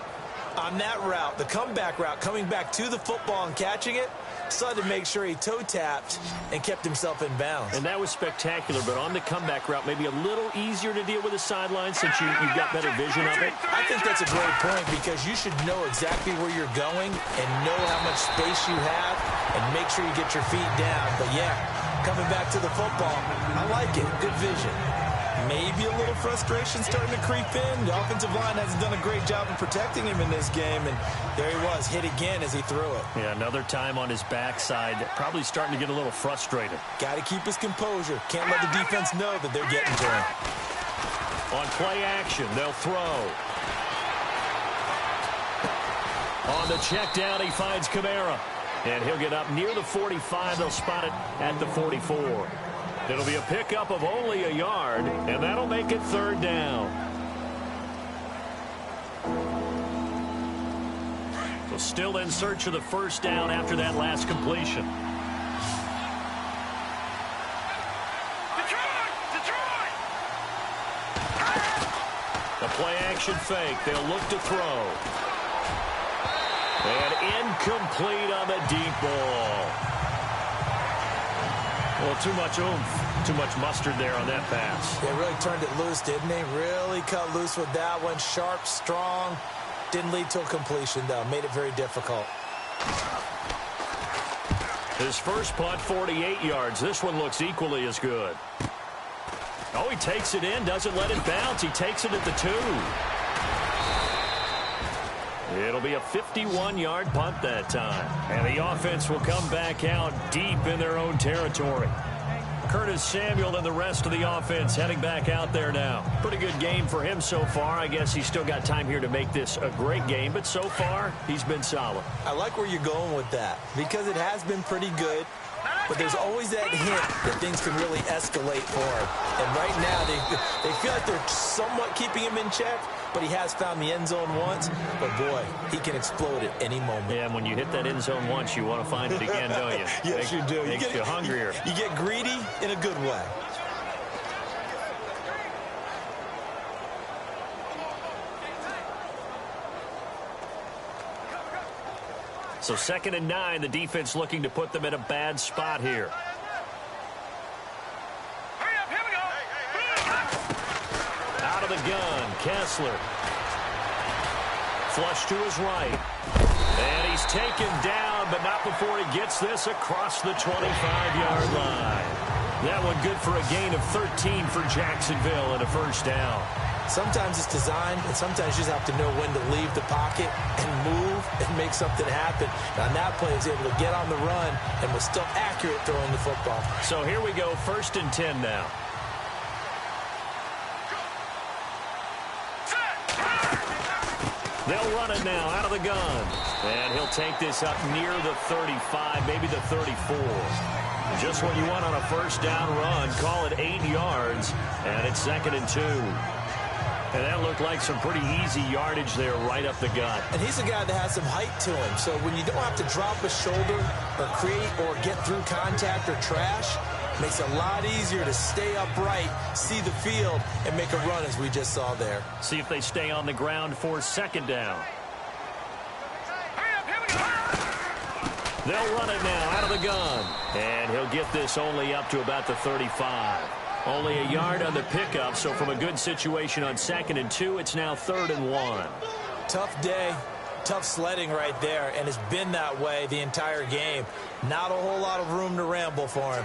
on that route, the comeback route, coming back to the football and catching it, decided to make sure he toe-tapped and kept himself in bounds. And that was spectacular, but on the comeback route, maybe a little easier to deal with the sideline since you've got better vision of it. I think that's a great point because you should know exactly where you're going and know how much space you have and make sure you get your feet down. But, yeah, coming back to the football, I like it. Good vision. Maybe a little frustration starting to creep in. The offensive line hasn't done a great job of protecting him in this game, and there he was, hit again as he threw it. Yeah, another time on his backside, probably starting to get a little frustrated. Got to keep his composure. Can't let the defense know that they're getting to him. On play action, they'll throw. On the check down, he finds Kamara. And he'll get up near the 45. They'll spot it at the 44. It'll be a pickup of only a yard, and that'll make it third down. So still in search of the first down after that last completion. The play action fake. They'll look to throw. And incomplete on the deep ball. Well, too much oomph, too much mustard there on that pass. They really turned it loose, didn't they? Really cut loose with that one. Sharp, strong. Didn't lead to a completion, though. Made it very difficult. His first punt, 48 yards. This one looks equally as good. Oh, he takes it in, doesn't let it bounce. He takes it at the 2. It'll be a 51-yard punt that time. And the offense will come back out deep in their own territory. Curtis Samuel and the rest of the offense heading back out there now. Pretty good game for him so far. I guess he's still got time here to make this a great game, but so far, he's been solid. I like where you're going with that because it has been pretty good, but there's always that hint that things can really escalate for him. And right now, they feel like they're somewhat keeping him in check, but he has found the end zone once. But, boy, he can explode at any moment. Yeah, and when you hit that end zone once, you want to find it again, don't you? Yes, you do. Makes you hungrier. You get greedy in a good way. So 2nd and 9, the defense looking to put them in a bad spot here. Hurry up, here we go. Out of the gun, Kessler. Flush to his right. And he's taken down, but not before he gets this across the 25-yard line. That one good for a gain of 13 for Jacksonville and a first down. Sometimes it's designed, and sometimes you just have to know when to leave the pocket and move and make something happen. And on that play, he was able to get on the run and was still accurate throwing the football. So here we go, 1st and 10 now. They'll run it now out of the gun. And he'll take this up near the 35, maybe the 34. Just what you want on a first down run. Call it 8 yards. And it's 2nd and 2. And that looked like some pretty easy yardage there right up the gut. And he's a guy that has some height to him. So when you don't have to drop a shoulder or create or get through contact or trash, makes it a lot easier to stay upright, see the field, and make a run as we just saw there. See if they stay on the ground for 2nd down. They'll run it now out of the gun. And he'll get this only up to about the 35. Only a yard on the pickup, so from a good situation on 2nd and 2, it's now 3rd and 1. Tough day, tough sledding right there, and it's been that way the entire game. Not a whole lot of room to ramble for him.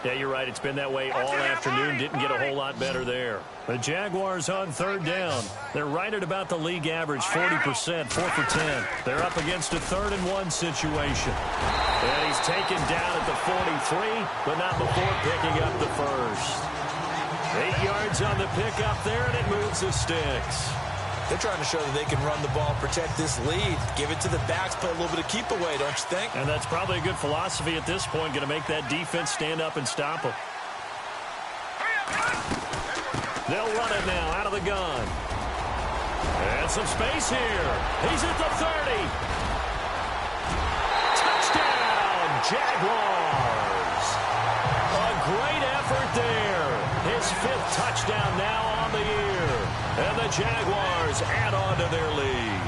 Yeah, you're right. It's been that way all afternoon. Didn't get a whole lot better there. The Jaguars on 3rd down. They're right at about the league average, 40%, 4 for 10. They're up against a 3rd and 1 situation. And he's taken down at the 43, but not before picking up the first. 8 yards on the pickup there, and it moves the sticks. They're trying to show that they can run the ball, protect this lead. Give it to the backs, play a little bit of keep away, don't you think? And that's probably a good philosophy at this point, going to make that defense stand up and stop them. They'll run it now out of the gun. And some space here. He's at the 30. Touchdown, Jaguars. A great effort there. His 5th touchdown now on the year. And the Jaguars add on to their lead.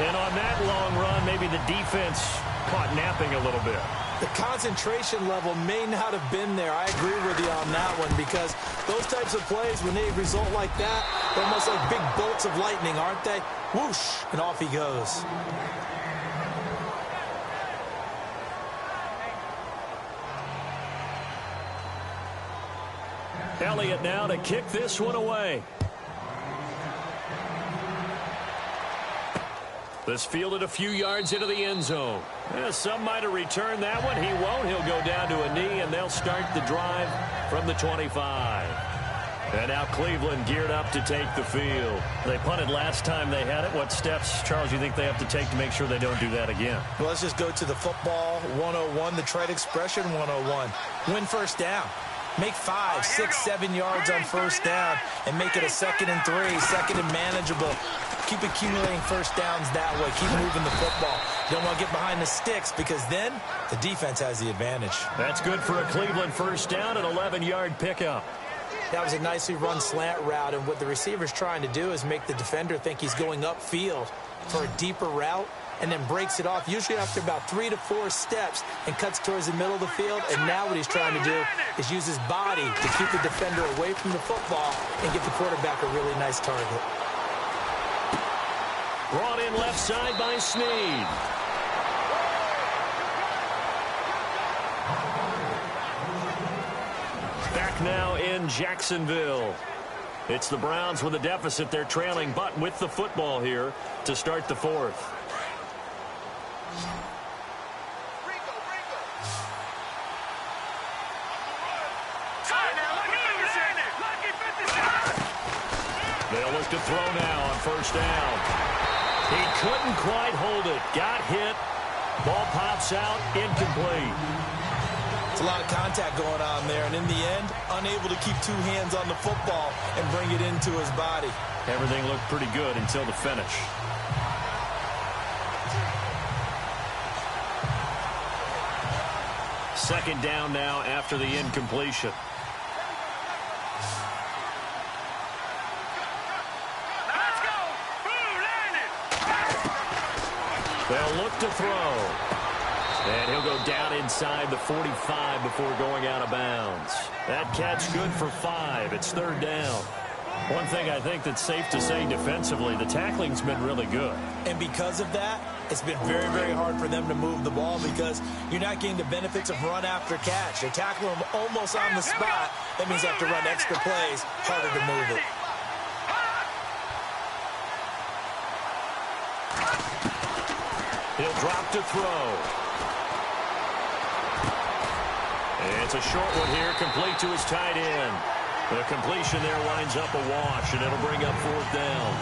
And on that long run, maybe the defense caught napping a little bit. The concentration level may not have been there. I agree with you on that one, because those types of plays, when they result like that, they're almost like big bolts of lightning, aren't they? Whoosh, and off he goes. Elliott now to kick this one away. This fielded a few yards into the end zone. Yeah, some might have returned that one. He won't. He'll go down to a knee, and they'll start the drive from the 25. And now Cleveland geared up to take the field. They punted last time they had it. What steps, Charles, you think they have to take to make sure they don't do that again? Well, let's just go to the football 101, the trade expression 101. Win first down. Make 5, 6, 7 yards on first down and make it a 2nd and 3, 2nd and manageable. Keep accumulating first downs that way. Keep moving the football. You don't want to get behind the sticks, because then the defense has the advantage. That's good for a Cleveland first down, an 11-yard pickup. That was a nicely run slant route, and what the receiver's trying to do is make the defender think he's going upfield for a deeper route, and then breaks it off, usually after about 3 to 4 steps, and cuts towards the middle of the field. And now what he's trying to do is use his body to keep the defender away from the football and give the quarterback a really nice target. Brought in left side by Snead. Back now in Jacksonville. It's the Browns with a deficit. They're trailing, but with the football here to start the 4th. They'll look to throw now on first down. He couldn't quite hold it. Got hit. Ball pops out. Incomplete. It's a lot of contact going on there, and in the end, unable to keep 2 hands on the football and bring it into his body. Everything looked pretty good until the finish. Second down now after the incompletion. They'll look to throw. And he'll go down inside the 45 before going out of bounds. That catch good for 5. It's 3rd down. One thing I think that's safe to say defensively, the tackling's been really good. And because of that, it's been very, very hard for them to move the ball, because you're not getting the benefits of run after catch. They're tackling them almost on the spot. That means they have to run extra plays, harder to move it. He'll drop to throw. It's a short one here, complete to his tight end. The completion there winds up a wash, and it'll bring up 4th down.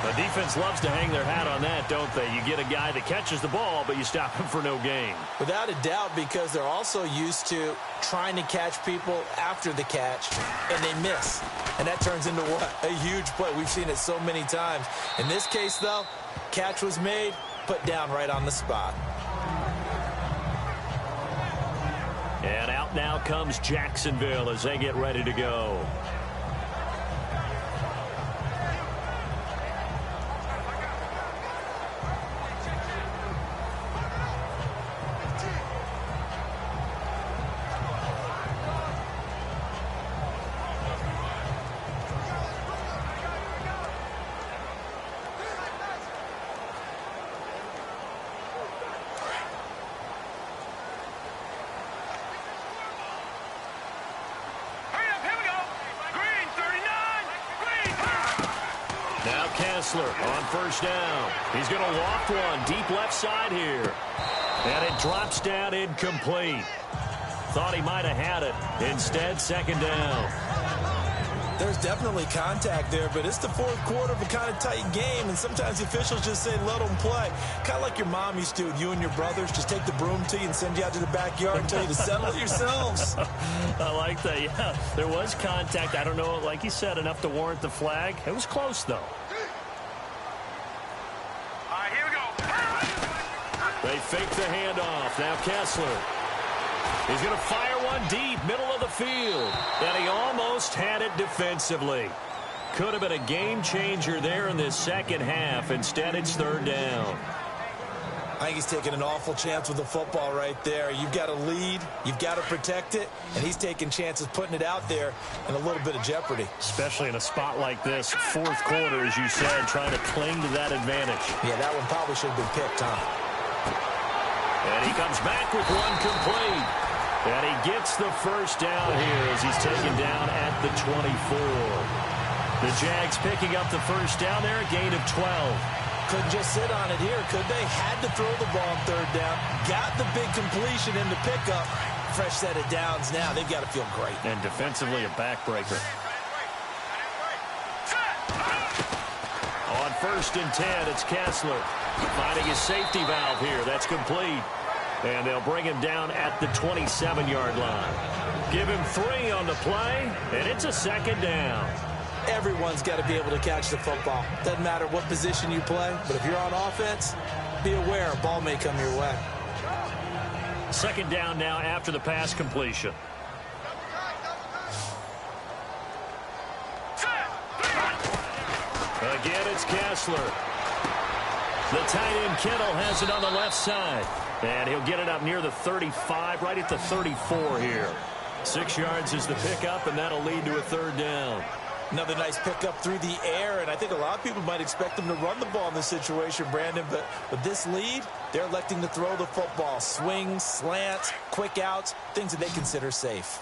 The defense loves to hang their hat on that, don't they? You get a guy that catches the ball, but you stop him for no gain. Without a doubt, because they're also used to trying to catch people after the catch, and they miss. And that turns into what? A huge play. We've seen it so many times. In this case, though, catch was made, put down right on the spot. And out now comes Jacksonville as they get ready to go. On first down. He's going to loft one deep left side here. And it drops down incomplete. Thought he might have had it. Instead, second down. There's definitely contact there, but it's the fourth quarter of a kind of tight game, and sometimes the officials just say, let them play. Kind of like your mom used to with you and your brothers. Just take the broom to you and send you out to the backyard and tell you to settle it yourselves. I like that, yeah. There was contact. I don't know, like you said, enough to warrant the flag. It was close, though. All right, here we go. They fake the handoff. Now Kessler. He's going to fire one deep, middle of the field. And he almost had it defensively. Could have been a game changer there in this second half. Instead, it's third down. I think he's taking an awful chance with the football right there. You've got to lead. You've got to protect it. And he's taking chances putting it out there in a little bit of jeopardy. Especially in a spot like this, fourth quarter, as you said, trying to cling to that advantage. Yeah, that one probably should have been picked, huh? And he comes back with one complete. And he gets the first down here as he's taken down at the 24. The Jags picking up the first down there, a gain of 12. Couldn't just sit on it here, could they? Had to throw the ball on third down. Got the big completion in the pickup. Fresh set of downs now. They've got to feel great. And defensively, a backbreaker. On 1st and 10, it's Kessler. Finding his safety valve here. That's complete. And they'll bring him down at the 27-yard line. Give him 3 on the play, and it's a second down. Everyone's got to be able to catch the football. Doesn't matter what position you play, but if you're on offense, be aware a ball may come your way. Second down now after the pass completion. Again, it's Kessler. The tight end Kittle has it on the left side. And he'll get it up near the 35, right at the 34 here. 6 yards is the pickup, and that'll lead to a third down. Another nice pickup through the air, and I think a lot of people might expect them to run the ball in this situation, Brandon, but with this lead, they're electing to throw the football. Swings, slants, quick outs, things that they consider safe.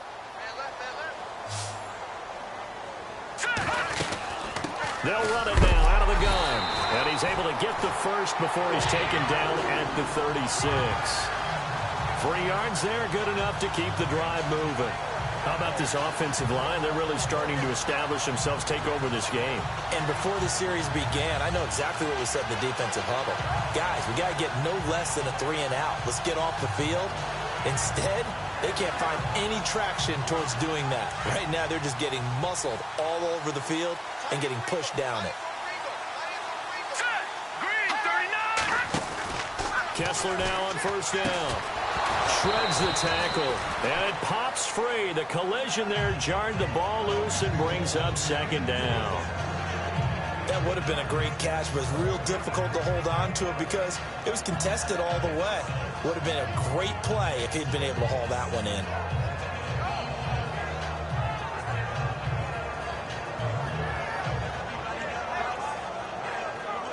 They'll run it now out of the gun. And he's able to get the first before he's taken down at the 36. 3 yards there, good enough to keep the drive moving. How about this offensive line? They're really starting to establish themselves, take over this game. And before the series began, I know exactly what we said in the defensive huddle. Guys, we got to get no less than a 3 and out. Let's get off the field. Instead, they can't find any traction towards doing that. Right now, they're just getting muscled all over the field and getting pushed down it. Kessler now on 1st down. Shreds the tackle, and it pops free. The collision there jarred the ball loose and brings up second down. That would have been a great catch, but it's real difficult to hold on to it because it was contested all the way. Would have been a great play if he'd been able to haul that one in.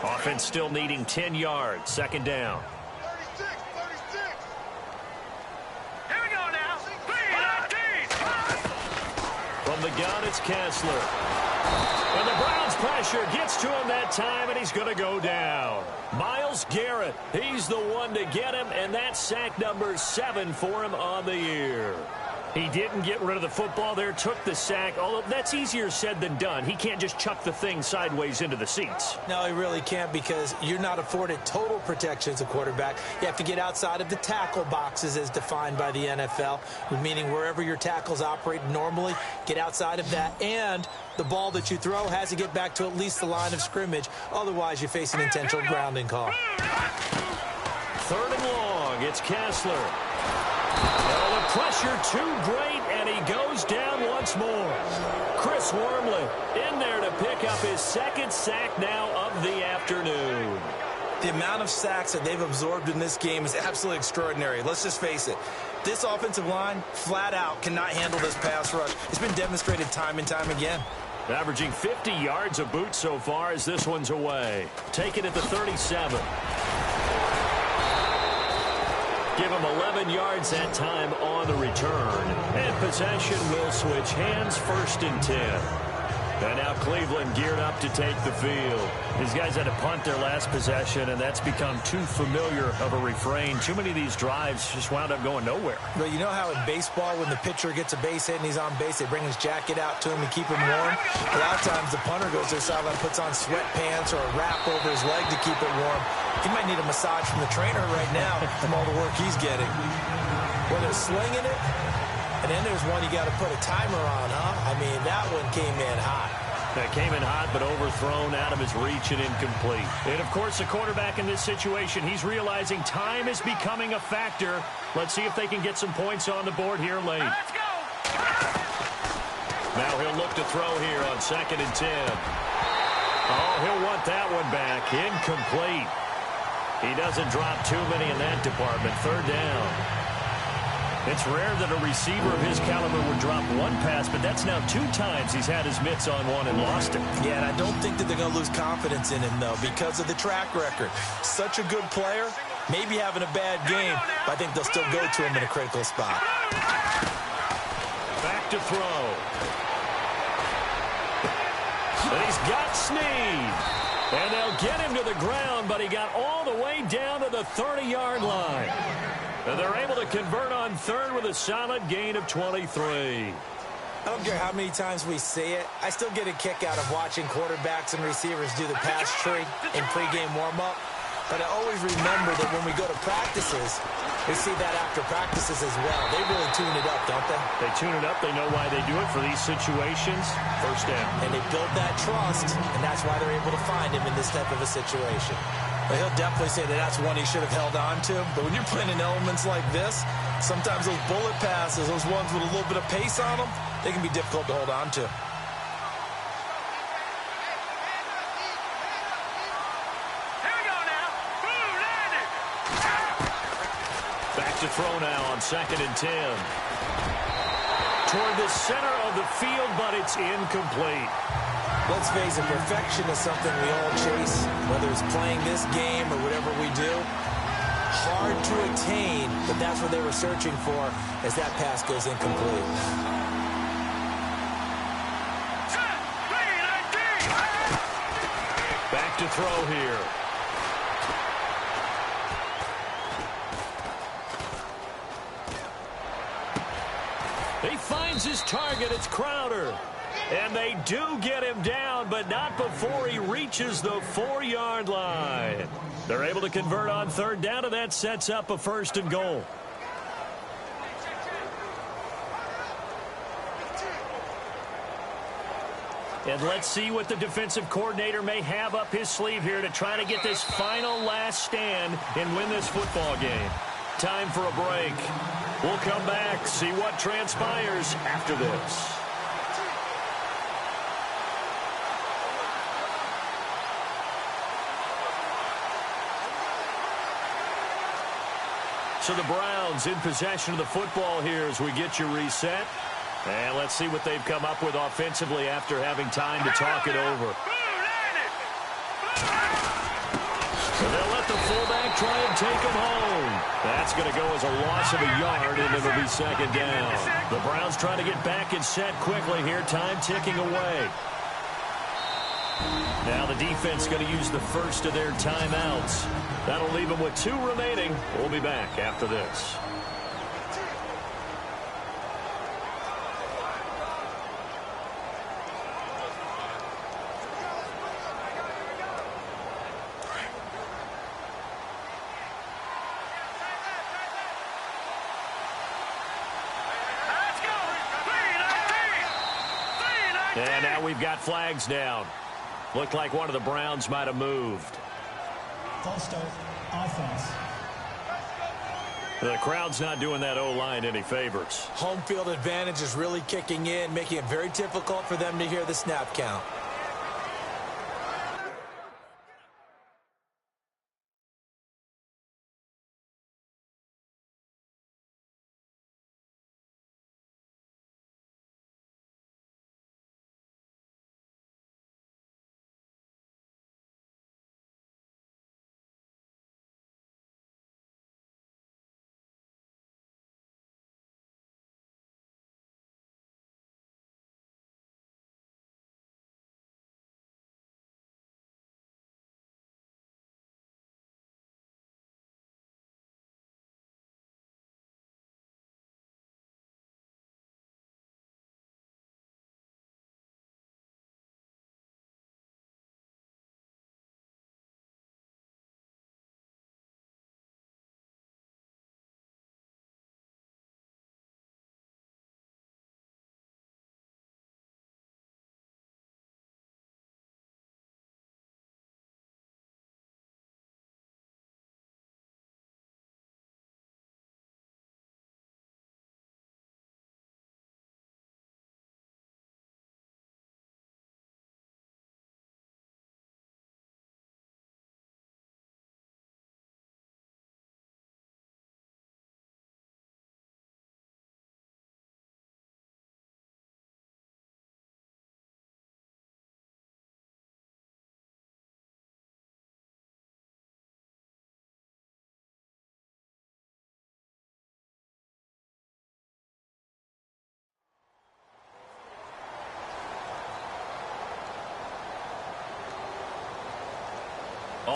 Offense still needing 10 yards. Second down. 36. Here we go now. 3-19. From the gun, it's Kessler. And the Browns pressure gets to him that time, and he's going to go down. Myles Garrett, he's the one to get him, and that's sack number 7 for him on the year. He didn't get rid of the football there, took the sack, although that's easier said than done. He can't just chuck the thing sideways into the seats. No, he really can't because you're not afforded total protection as a quarterback. You have to get outside of the tackle boxes as defined by the NFL, meaning wherever your tackles operate normally, get outside of that, and the ball that you throw has to get back to at least the line of scrimmage. Otherwise, you face an intentional grounding call. 3rd and long, it's Kessler. Oh, the pressure too great, and he goes down once more. Chris Wormley in there to pick up his 2nd sack now of the afternoon. The amount of sacks that they've absorbed in this game is absolutely extraordinary. Let's just face it. This offensive line, flat out, cannot handle this pass rush. It's been demonstrated time and time again. Averaging 50 yards a boot so far as this one's away. Taken at the 37. Give him 11 yards that time on the return. And possession will switch hands. 1st and 10. And now Cleveland geared up to take the field. These guys had to punt their last possession, and that's become too familiar of a refrain. Too many of these drives just wound up going nowhere. Well, you know how in baseball, when the pitcher gets a base hit and he's on base, they bring his jacket out to him to keep him warm? A lot of times the punter goes to the sideline, puts on sweatpants or a wrap over his leg to keep it warm. He might need a massage from the trainer right now from all the work he's getting. Well, they're slinging it, and then there's one you got to put a timer on, huh? I mean, that one came in hot. That came in hot, but overthrown out of his reach and incomplete. And, of course, the quarterback in this situation, he's realizing time is becoming a factor. Let's see if they can get some points on the board here late. Let's go. Now he'll look to throw here on 2nd and 10. Oh, he'll want that one back. Incomplete. He doesn't drop too many in that department. 3rd down. It's rare that a receiver of his caliber would drop one pass, but that's now 2 times he's had his mitts on one and lost it. Yeah, and I don't think that they're going to lose confidence in him, though, because of the track record. Such a good player, maybe having a bad game, but I think they'll still go to him in a critical spot. Back to throw. And he's got Snead. And they'll get him to the ground, but he got all the way down to the 30-yard line. And they're able to convert on 3rd with a solid gain of 23. I don't care how many times we say it. I still get a kick out of watching quarterbacks and receivers do the pass tree in pregame warm-up. But I always remember that when we go to practices, we see that after practices as well. They really tune it up, don't they? They tune it up. They know why they do it for these situations. 1st down. And they build that trust, and that's why they're able to find him in this type of a situation. Well, he'll definitely say that that's one he should have held on to. But when you're playing in elements like this, sometimes those bullet passes, those ones with a little bit of pace on them, they can be difficult to hold on to. Back to throw now on 2nd and 10. Toward the center of the field, but it's incomplete. Let's face it, perfection is something we all chase, whether it's playing this game or whatever we do. Hard to attain, but that's what they were searching for as that pass goes incomplete. Back to throw here. He finds his target. It's Crowder. And they do get him down, but not before he reaches the 4-yard line. They're able to convert on 3rd down, and that sets up a 1st and goal. And let's see what the defensive coordinator may have up his sleeve here to try to get this final last stand and win this football game. Time for a break. We'll come back, see what transpires after this. So the Browns in possession of the football here as we get you reset. And let's see what they've come up with offensively after having time to talk it over. So they'll let the fullback try and take him home. That's going to go as a loss of a yard, and it'll be 2nd down. The Browns trying to get back and set quickly here. Time ticking away. Now the defense going to use the first of their timeouts. That'll leave them with 2 remaining. We'll be back after this. And now we've got flags down. Looked like one of the Browns might have moved. False start, offense. The crowd's not doing that O-line any favors. Home field advantage is really kicking in, making it very difficult for them to hear the snap count.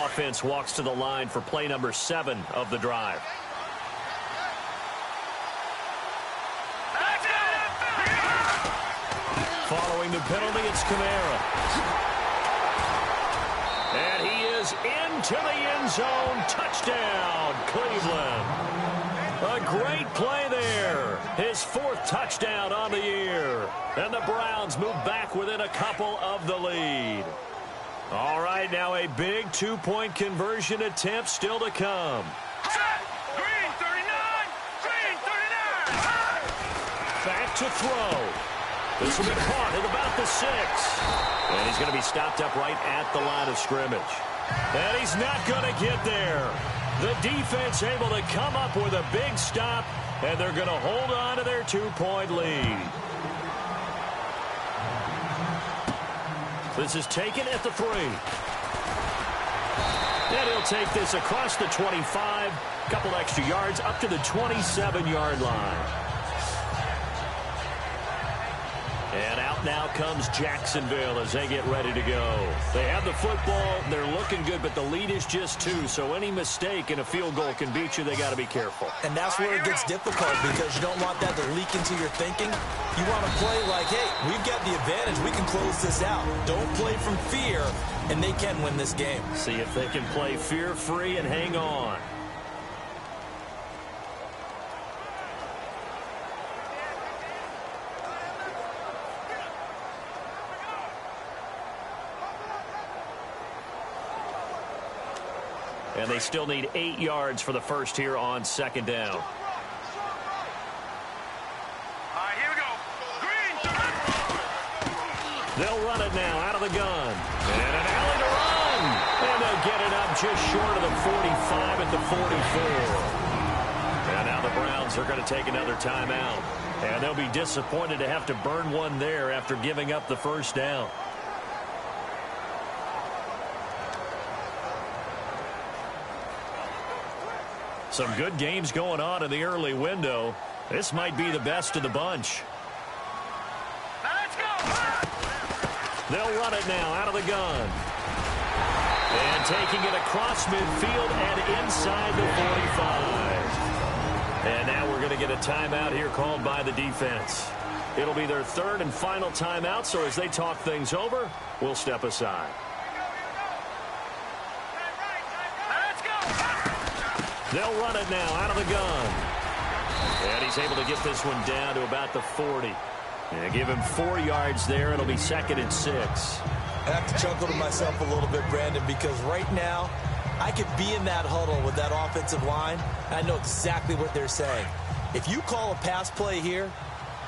offense walks to the line for play number 7 of the drive. Following the penalty, it's Kamara. And he is into the end zone. Touchdown, Cleveland. A great play there. His 4th touchdown on the year. And the Browns move back within a couple of the lead. All right, now a big 2-point conversion attempt still to come. Green 39! Green 39! Back to throw. This will be caught at about the 6. And he's going to be stopped up right at the line of scrimmage. And he's not going to get there. The defense able to come up with a big stop, and they're going to hold on to their 2-point lead. This is taken at the 3. And he'll take this across the 25, a couple extra yards up to the 27-yard line. And out now comes Jacksonville as they get ready to go. They have the football. They're looking good, but the lead is just 2. So any mistake in a field goal can beat you. They got to be careful. And that's where it gets difficult because you don't want that to leak into your thinking. You want to play like, hey, we've got the advantage. We can close this out. Don't play from fear, and they can win this game. See if they can play fear-free and hang on. And they still need 8 yards for the first here on 2nd down. All right, here we go. Green 30! They'll run it now out of the gun. And an alley to run. And they'll get it up just short of the 45 at the 44. And now the Browns are going to take another timeout. And they'll be disappointed to have to burn one there after giving up the first down. Some good games going on in the early window. This might be the best of the bunch. Now let's go! They'll run it now out of the gun. And taking it across midfield and inside the 45. And now we're going to get a timeout here called by the defense. It'll be their 3rd and final timeout, so as they talk things over, we'll step aside. They'll run it now out of the gun. And he's able to get this one down to about the 40. And give him 4 yards there. It'll be 2nd and 6. I have to chuckle to myself a little bit, Brandon, because right now I could be in that huddle with that offensive line, and I know exactly what they're saying. If you call a pass play here,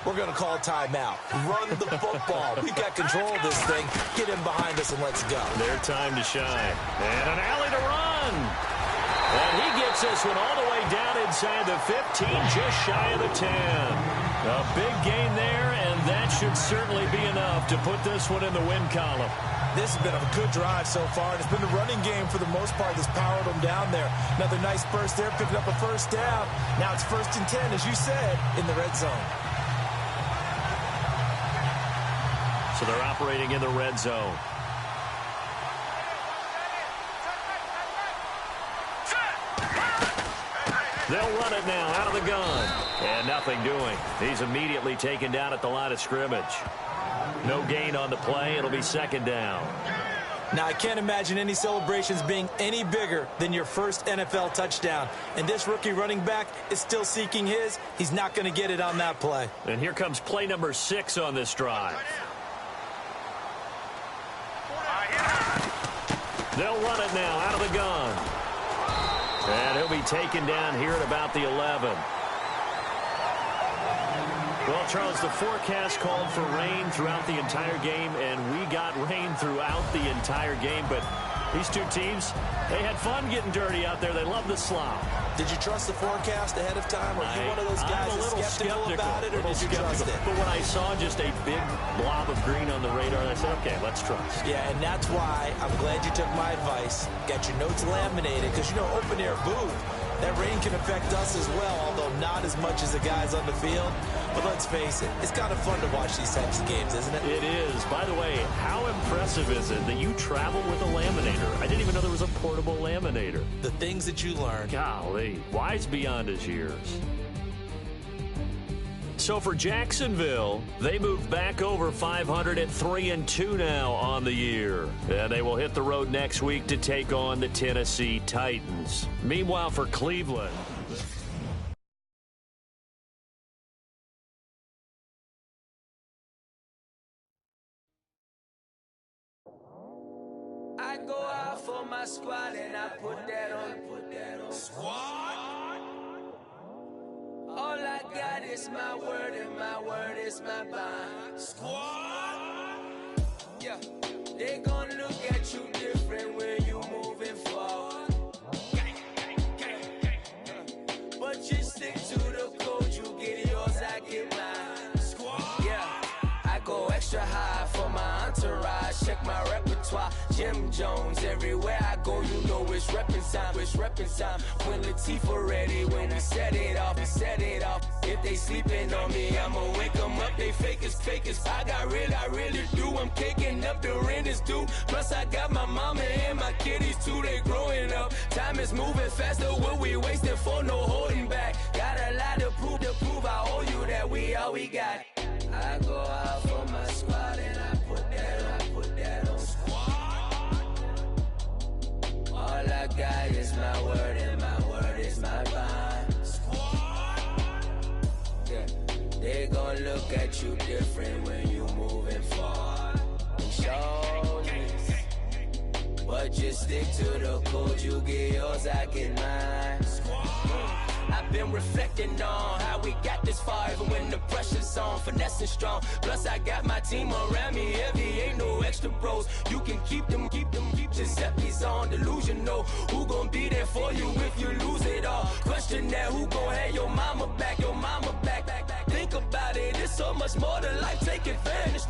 we're going to call a timeout. Run the football. We've got control of this thing. Get him behind us and let's go. Their time to shine. And an alley to run. And he gets this one all the way down inside the 15, just shy of the 10. A big gain there, and that should certainly be enough to put this one in the win column. This has been a good drive so far. It's been the running game for the most part that's powered them down there. Another nice burst there, picking up a first down. Now it's 1st and 10, as you said, in the red zone. So they're operating in the red zone. They'll run it now out of the gun. And nothing doing. He's immediately taken down at the line of scrimmage. No gain on the play. It'll be 2nd down. Now, I can't imagine any celebrations being any bigger than your first NFL touchdown. And this rookie running back is still seeking his. He's not going to get it on that play. And here comes play number 6 on this drive. They'll run it now out of the gun. And he'll be taken down here at about the 11. Well, Charles, the forecast called for rain throughout the entire game, and we got rain throughout the entire game. But these two teams, they had fun getting dirty out there. They love the slop. Did you trust the forecast ahead of time? Or are you one of those guys that's skeptical about it, or did you trust it? But when I saw just a big blob of green on the radar, I said, okay, let's trust. Yeah, and that's why I'm glad you took my advice. Got your notes laminated, because, you know, open-air booth, that rain can affect us as well, although not as much as the guys on the field. But let's face it, it's kind of fun to watch these types of games, isn't it? It is. By the way, how impressive is it that you travel with a laminator? I didn't even know there was a portable laminator. The things that you learn. Golly, wise beyond his years. So for Jacksonville, they moved back over 500 at 3-2 now on the year. And they will hit the road next week to take on the Tennessee Titans. Meanwhile, for Cleveland, I go out for my squad and I put that on. Squad. All I got is my word and my word is my bond. Squad. Yeah, they gon' look at you different when you moving forward. But you stick to the code, you get yours, I get mine. Squad. Yeah, I go extra high for my entourage. Check my repertoire, Jim Jones. Everywhere I go, you know it's reppin' time. It's reppin' time. When Latifah ready, when we set it off, we set it off. If they sleeping on me, I'ma wake them up. They fakers. I really do. I'm caking up, the rent is due. Plus I got my mama and my kiddies too. They growing up. Time is moving faster. What we wasting for? No holding back. Got a lot to prove. I owe you that we all we got. I go out for my squad and I put that on squad. All I got is my word and my word is my bond. Squad. Yeah, they gon' look at you different when you moving forward. But just stick to the code, you get yours, I get mine. I've been reflecting on how we got this far, even when the pressure's on, finessing strong. Plus I got my team around me heavy, ain't no extra bros. You can keep them. Giuseppe's on delusional. Who gon' be there for you if you lose it all? Question that, who gon' have your mama back? Think about it, it's so much more to life, take advantage.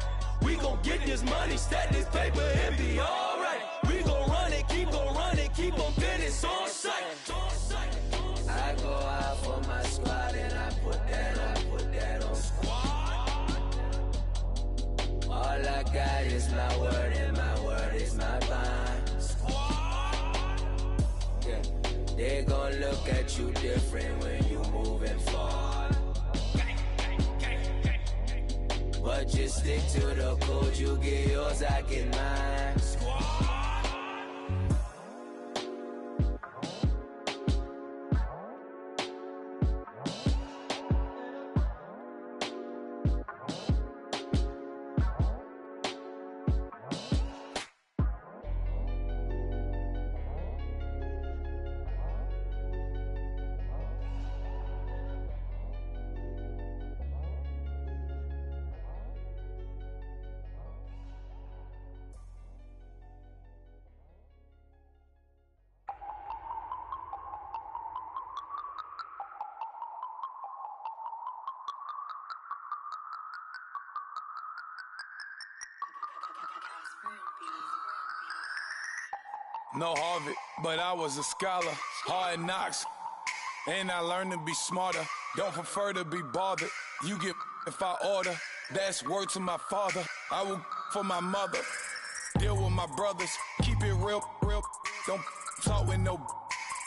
We gon' get this money, stack this paper, and be alright. We gon' run it, keep on finish on sight. I go out for my squad and I put that on squad. All I got is my word and my word is my bond. Squad. Yeah, they gon' look at you different when you moving forward. But just stick to the code, you get yours, I get mine. Squad. No Harvard, but I was a scholar. Hard knocks, and I learned to be smarter. Don't prefer to be bothered. You get if I order. That's word to my father. I will for my mother. Deal with my brothers. Keep it real. Don't talk with no.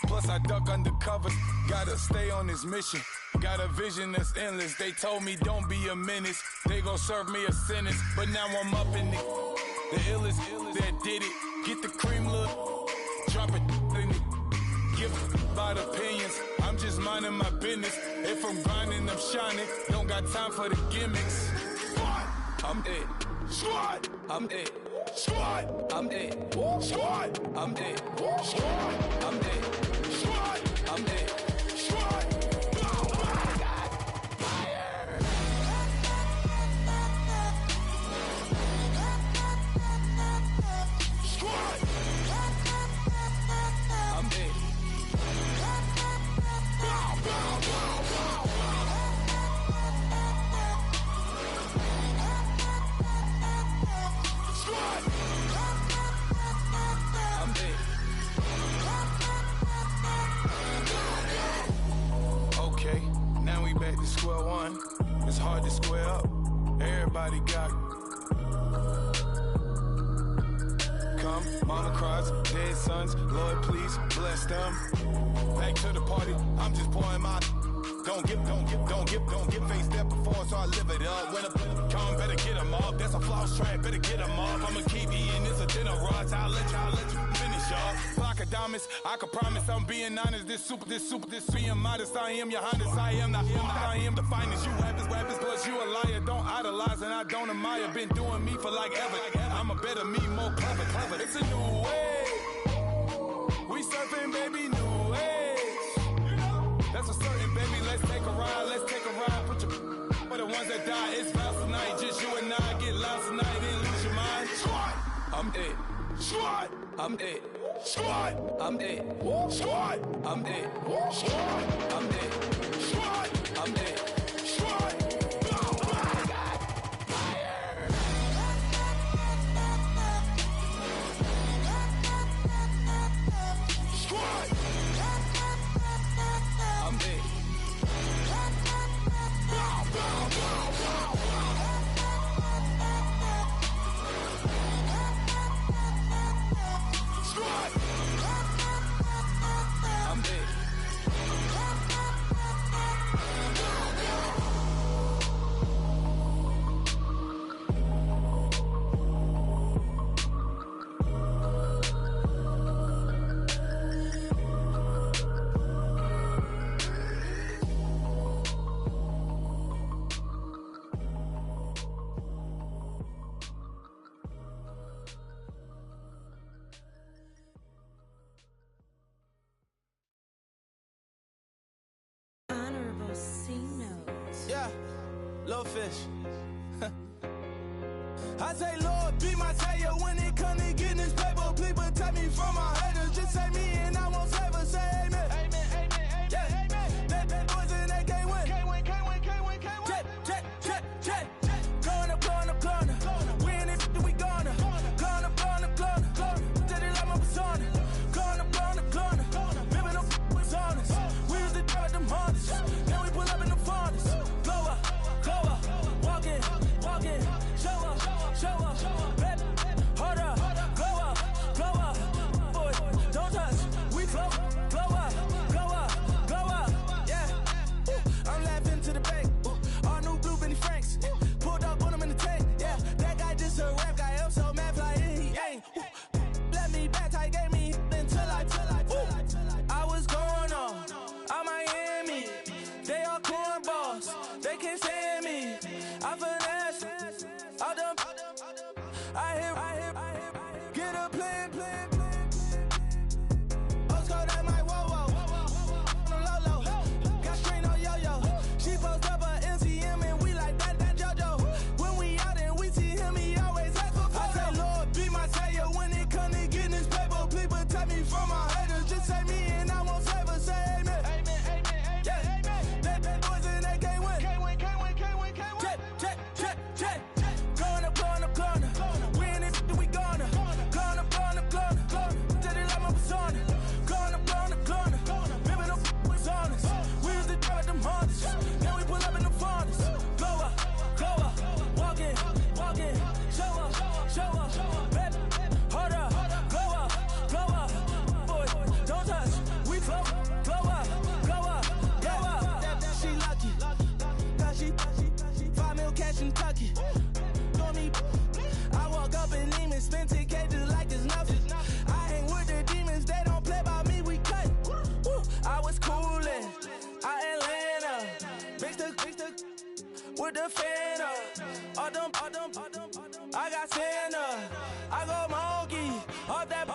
Plus I duck undercover. Gotta stay on this mission. Got a vision that's endless. They told me don't be a menace. They gon' serve me a sentence. But now I'm up in the illest that did it. Get the cream look. Drop it in it. Give about opinions. I'm just minding my business. If I'm grinding, I'm shining. Don't got time for the gimmicks. I'm it. Squad. I'm it. Squad. I'm it. Squad. I'm it. Squad. I'm it. Squad. I'm it. Squad. It's hard to square up. Everybody got come, mama cries, dead sons. Lord, please bless them. Back to the party. I'm just pouring my. Don't get faced up before, so I live it up. When a come, better get them up. That's a floss track, better get them up. I'ma keep eating this a dinner rush. I'll let you finish up. Block of diamonds, I can promise I'm being honest. This being modest. I am your highness. I am the finest. You rappers, plus you a liar. Don't idolize and I don't admire. Been doing me for like ever. I'm a better me, more clever. It's a new way. We surfing, baby, new age. That's a certain, baby. Let's take a ride. Put your for the ones that die. It's vows tonight. Just you and I get lost tonight. Then lose your mind. Squad, I'm it. Squad, I'm it. Squad, I'm it. Squad, I'm it. Squad, I'm it. Squad, I'm it. Squad. Little fish. I say, Lord, be my savior when it comes to getting this paper. Please protect me from my haters. Just say me and I won't save her. Say amen. Amen, amen, amen, yeah. Amen. That boys and they can't win. Can't win. Jet. Going up. We in it, we gonna. Going up. Did it like my persona. Going up. Remember no was honest. We used to drive them Hondas. Then we pull up in the Fondas. Glow up. Walking. Show up. Baby, hold up. Glow up. Boy, don't touch. We flow. Glow up. Yeah. I'm laughing to the bank. All new blue Benny Franks. Pulled up on him in the tank. Yeah, that guy just a rap guy. I'm so mad fly in, he ain't. Let me back, I gave me until I was going on. I'm Miami. They all cornballs. They can't stand me. I finesse. All them. I hear. Get a plan. Let's go that my whoa. Low. Got screen on yo. She post up a MCM and we like that JoJo. When we out and we see him, he always ask for photo. I say, Lord, be my savior when it comes to getting this paper. Please protect me from my haters. Just say me and I won't save her. Say amen. Amen. Yeah. That boys and they can't win. Can't win. Jet. Going up. We in it, we gonna. Going up. Did it like my persona. Going up. Remember no was honest. We used to drive them Hondas. Then we pull up in the Fondas. Glow up. Walking. Show up. Baby, hold up. Glow up. Boy, don't touch. We flow. Glow up. That she lucky. Cause she 5 mil cash in Kentucky. Told me I walk up in demons, spend 10K just like it's nothing. I hang with the demons, they don't play by me, we cut. I was coolin', Atlanta, mixed with the Fanta. All them, I got Santa, I go monkey, all that.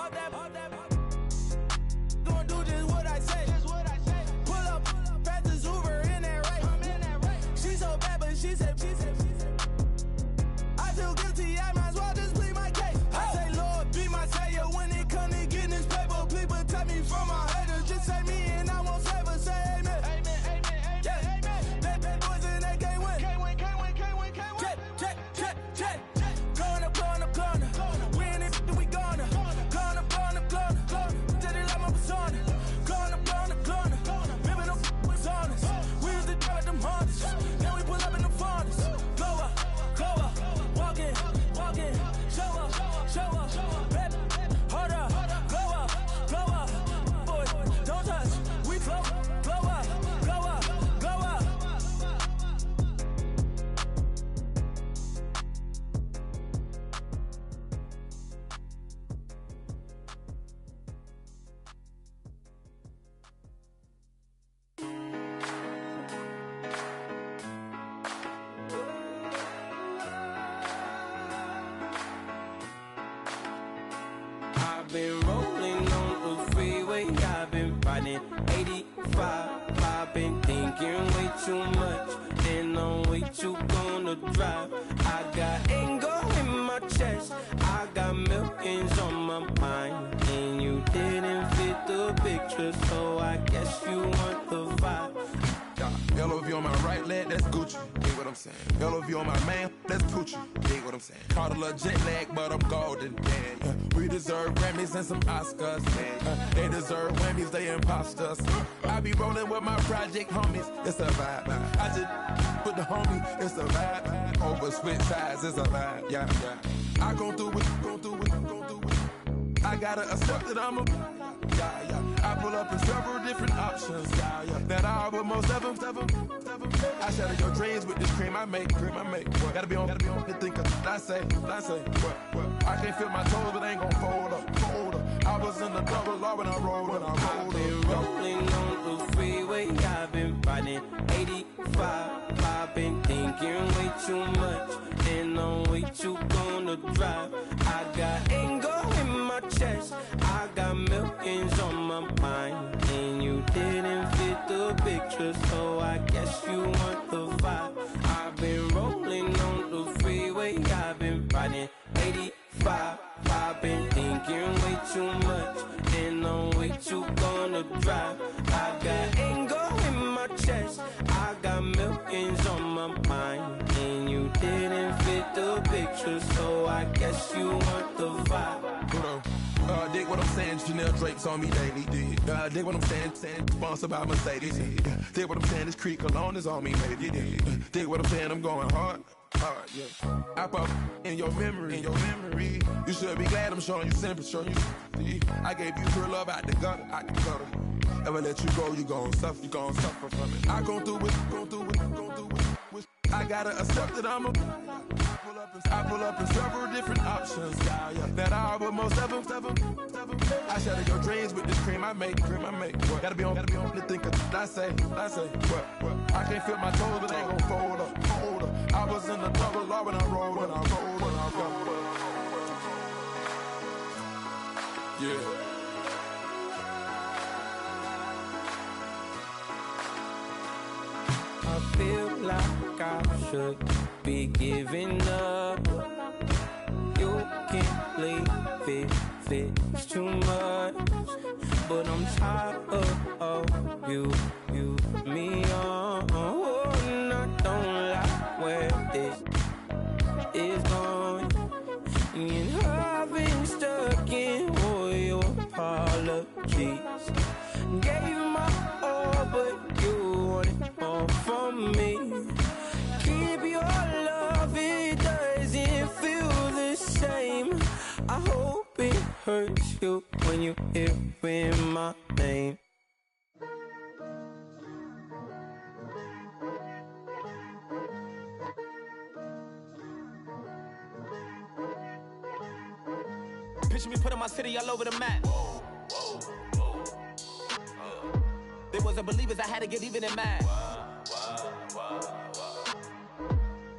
Gonna do just what I say. Pull up, pass the Uber in that race. She so bad, but she said. I feel guilty, I might as well just plead my case. I say, Lord, be my savior when it comes to getting this paper. Please protect me from my haters. Just say me and I won't save her. Say amen. Amen. Yeah. That boys and they can't win. Jet. Going up. We in it, riding 85. I've been thinking way too much, and I'm way too gonna drive. I got anger in my chest, I got millions on my mind, and you didn't fit the picture, so I guess you want the vibe. LOV on my right leg, that's Gucci. Dig what I'm saying? LOV on my man, that's Poochie. Dig what I'm saying? Caught a little jet lag, but I'm golden. Yeah. We deserve Grammys and some Oscars. They deserve Whammies, they imposters. I be rolling with my project homies, it's a vibe. I just put the homie, it's a vibe. Over switch sides, it's a vibe. Yeah. I gon' do it, gon' do it, gon' do it. I gotta accept that I'm a. I pull up in several different options. That I but most of them. I shatter your dreams with this cream I make. What? Gotta be on the thinker. I say. What? I can't feel my toes, but ain't gon' fold up. I was in the double law when I rolled. I've been rolling on the freeway. I've been riding 85. I've been thinking way too much, and I'm way too gonna drive. I got anger in my chest, I got millions on my mind, and you didn't fit the picture, so I guess you want the vibe. I've been rolling on the freeway, I've been riding 85. I've been thinking way too much, and I'm way too gonna drive. I got anger in my chest, I got millions on my mind, and you didn't fit the picture, so I guess you want the vibe. Dig what I'm saying, Chanel drapes on me daily. Dig what I'm saying, sponsored by Mercedes. Dig what I'm saying, this Creek alone is on me, baby. Dig what I'm saying, I'm going hard, yeah. I pop in your memory. You should be glad I'm showing you sympathy. I gave you pure love out the gutter. Ever let you go, you gon' suffer from it. I gon' do it. I gotta accept that I'm a. I pull up in several different options. That I but most of them. I shatter your dreams with this cream I make. What? Gotta be on the thinker. I say. What? I can't feel my toes, but ain't gon' fold up. I was in the double law when I rolled. Yeah. I feel like I should be giving up. You can't leave it's too much. But I'm tired of you, me on. And I don't like where this is going. And I've been stuck in all your apologies. Gave my all, but you wanted more from me. Keep your love, it doesn't feel the same. I hope it hurts you when you hear my name. Picture me putting my city all over the map. They wasn't believers, I had to get even and mad.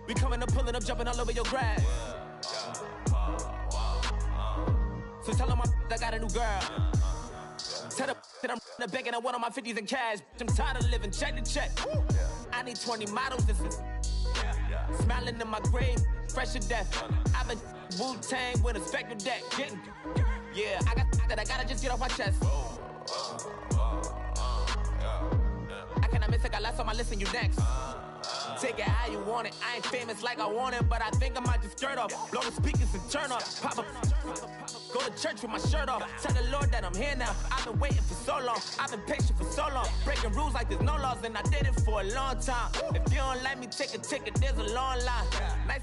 We coming up, pulling up, jumping all over your grass. So tell them I got a new girl. Tell them that I'm begging, I want on my 50s in cash. I'm tired of living check to check. I need 20 models, this is smiling in my grave, fresh to death. I've been Wu-Tang with a spectral deck. Yeah, I gotta just get off my chest. I cannot miss, I got lots on my list and you next. Take it how you want it. I ain't famous like I want it, but I think I might just skirt off. Blow the speakers and turn off. Pop up. Go to church with my shirt off. Tell the Lord that I'm here now. I've been waiting for so long. I've been patient for so long. Breaking rules like there's no laws, and I did it for a long time. If you don't like me, take a ticket. There's a long line. Nice.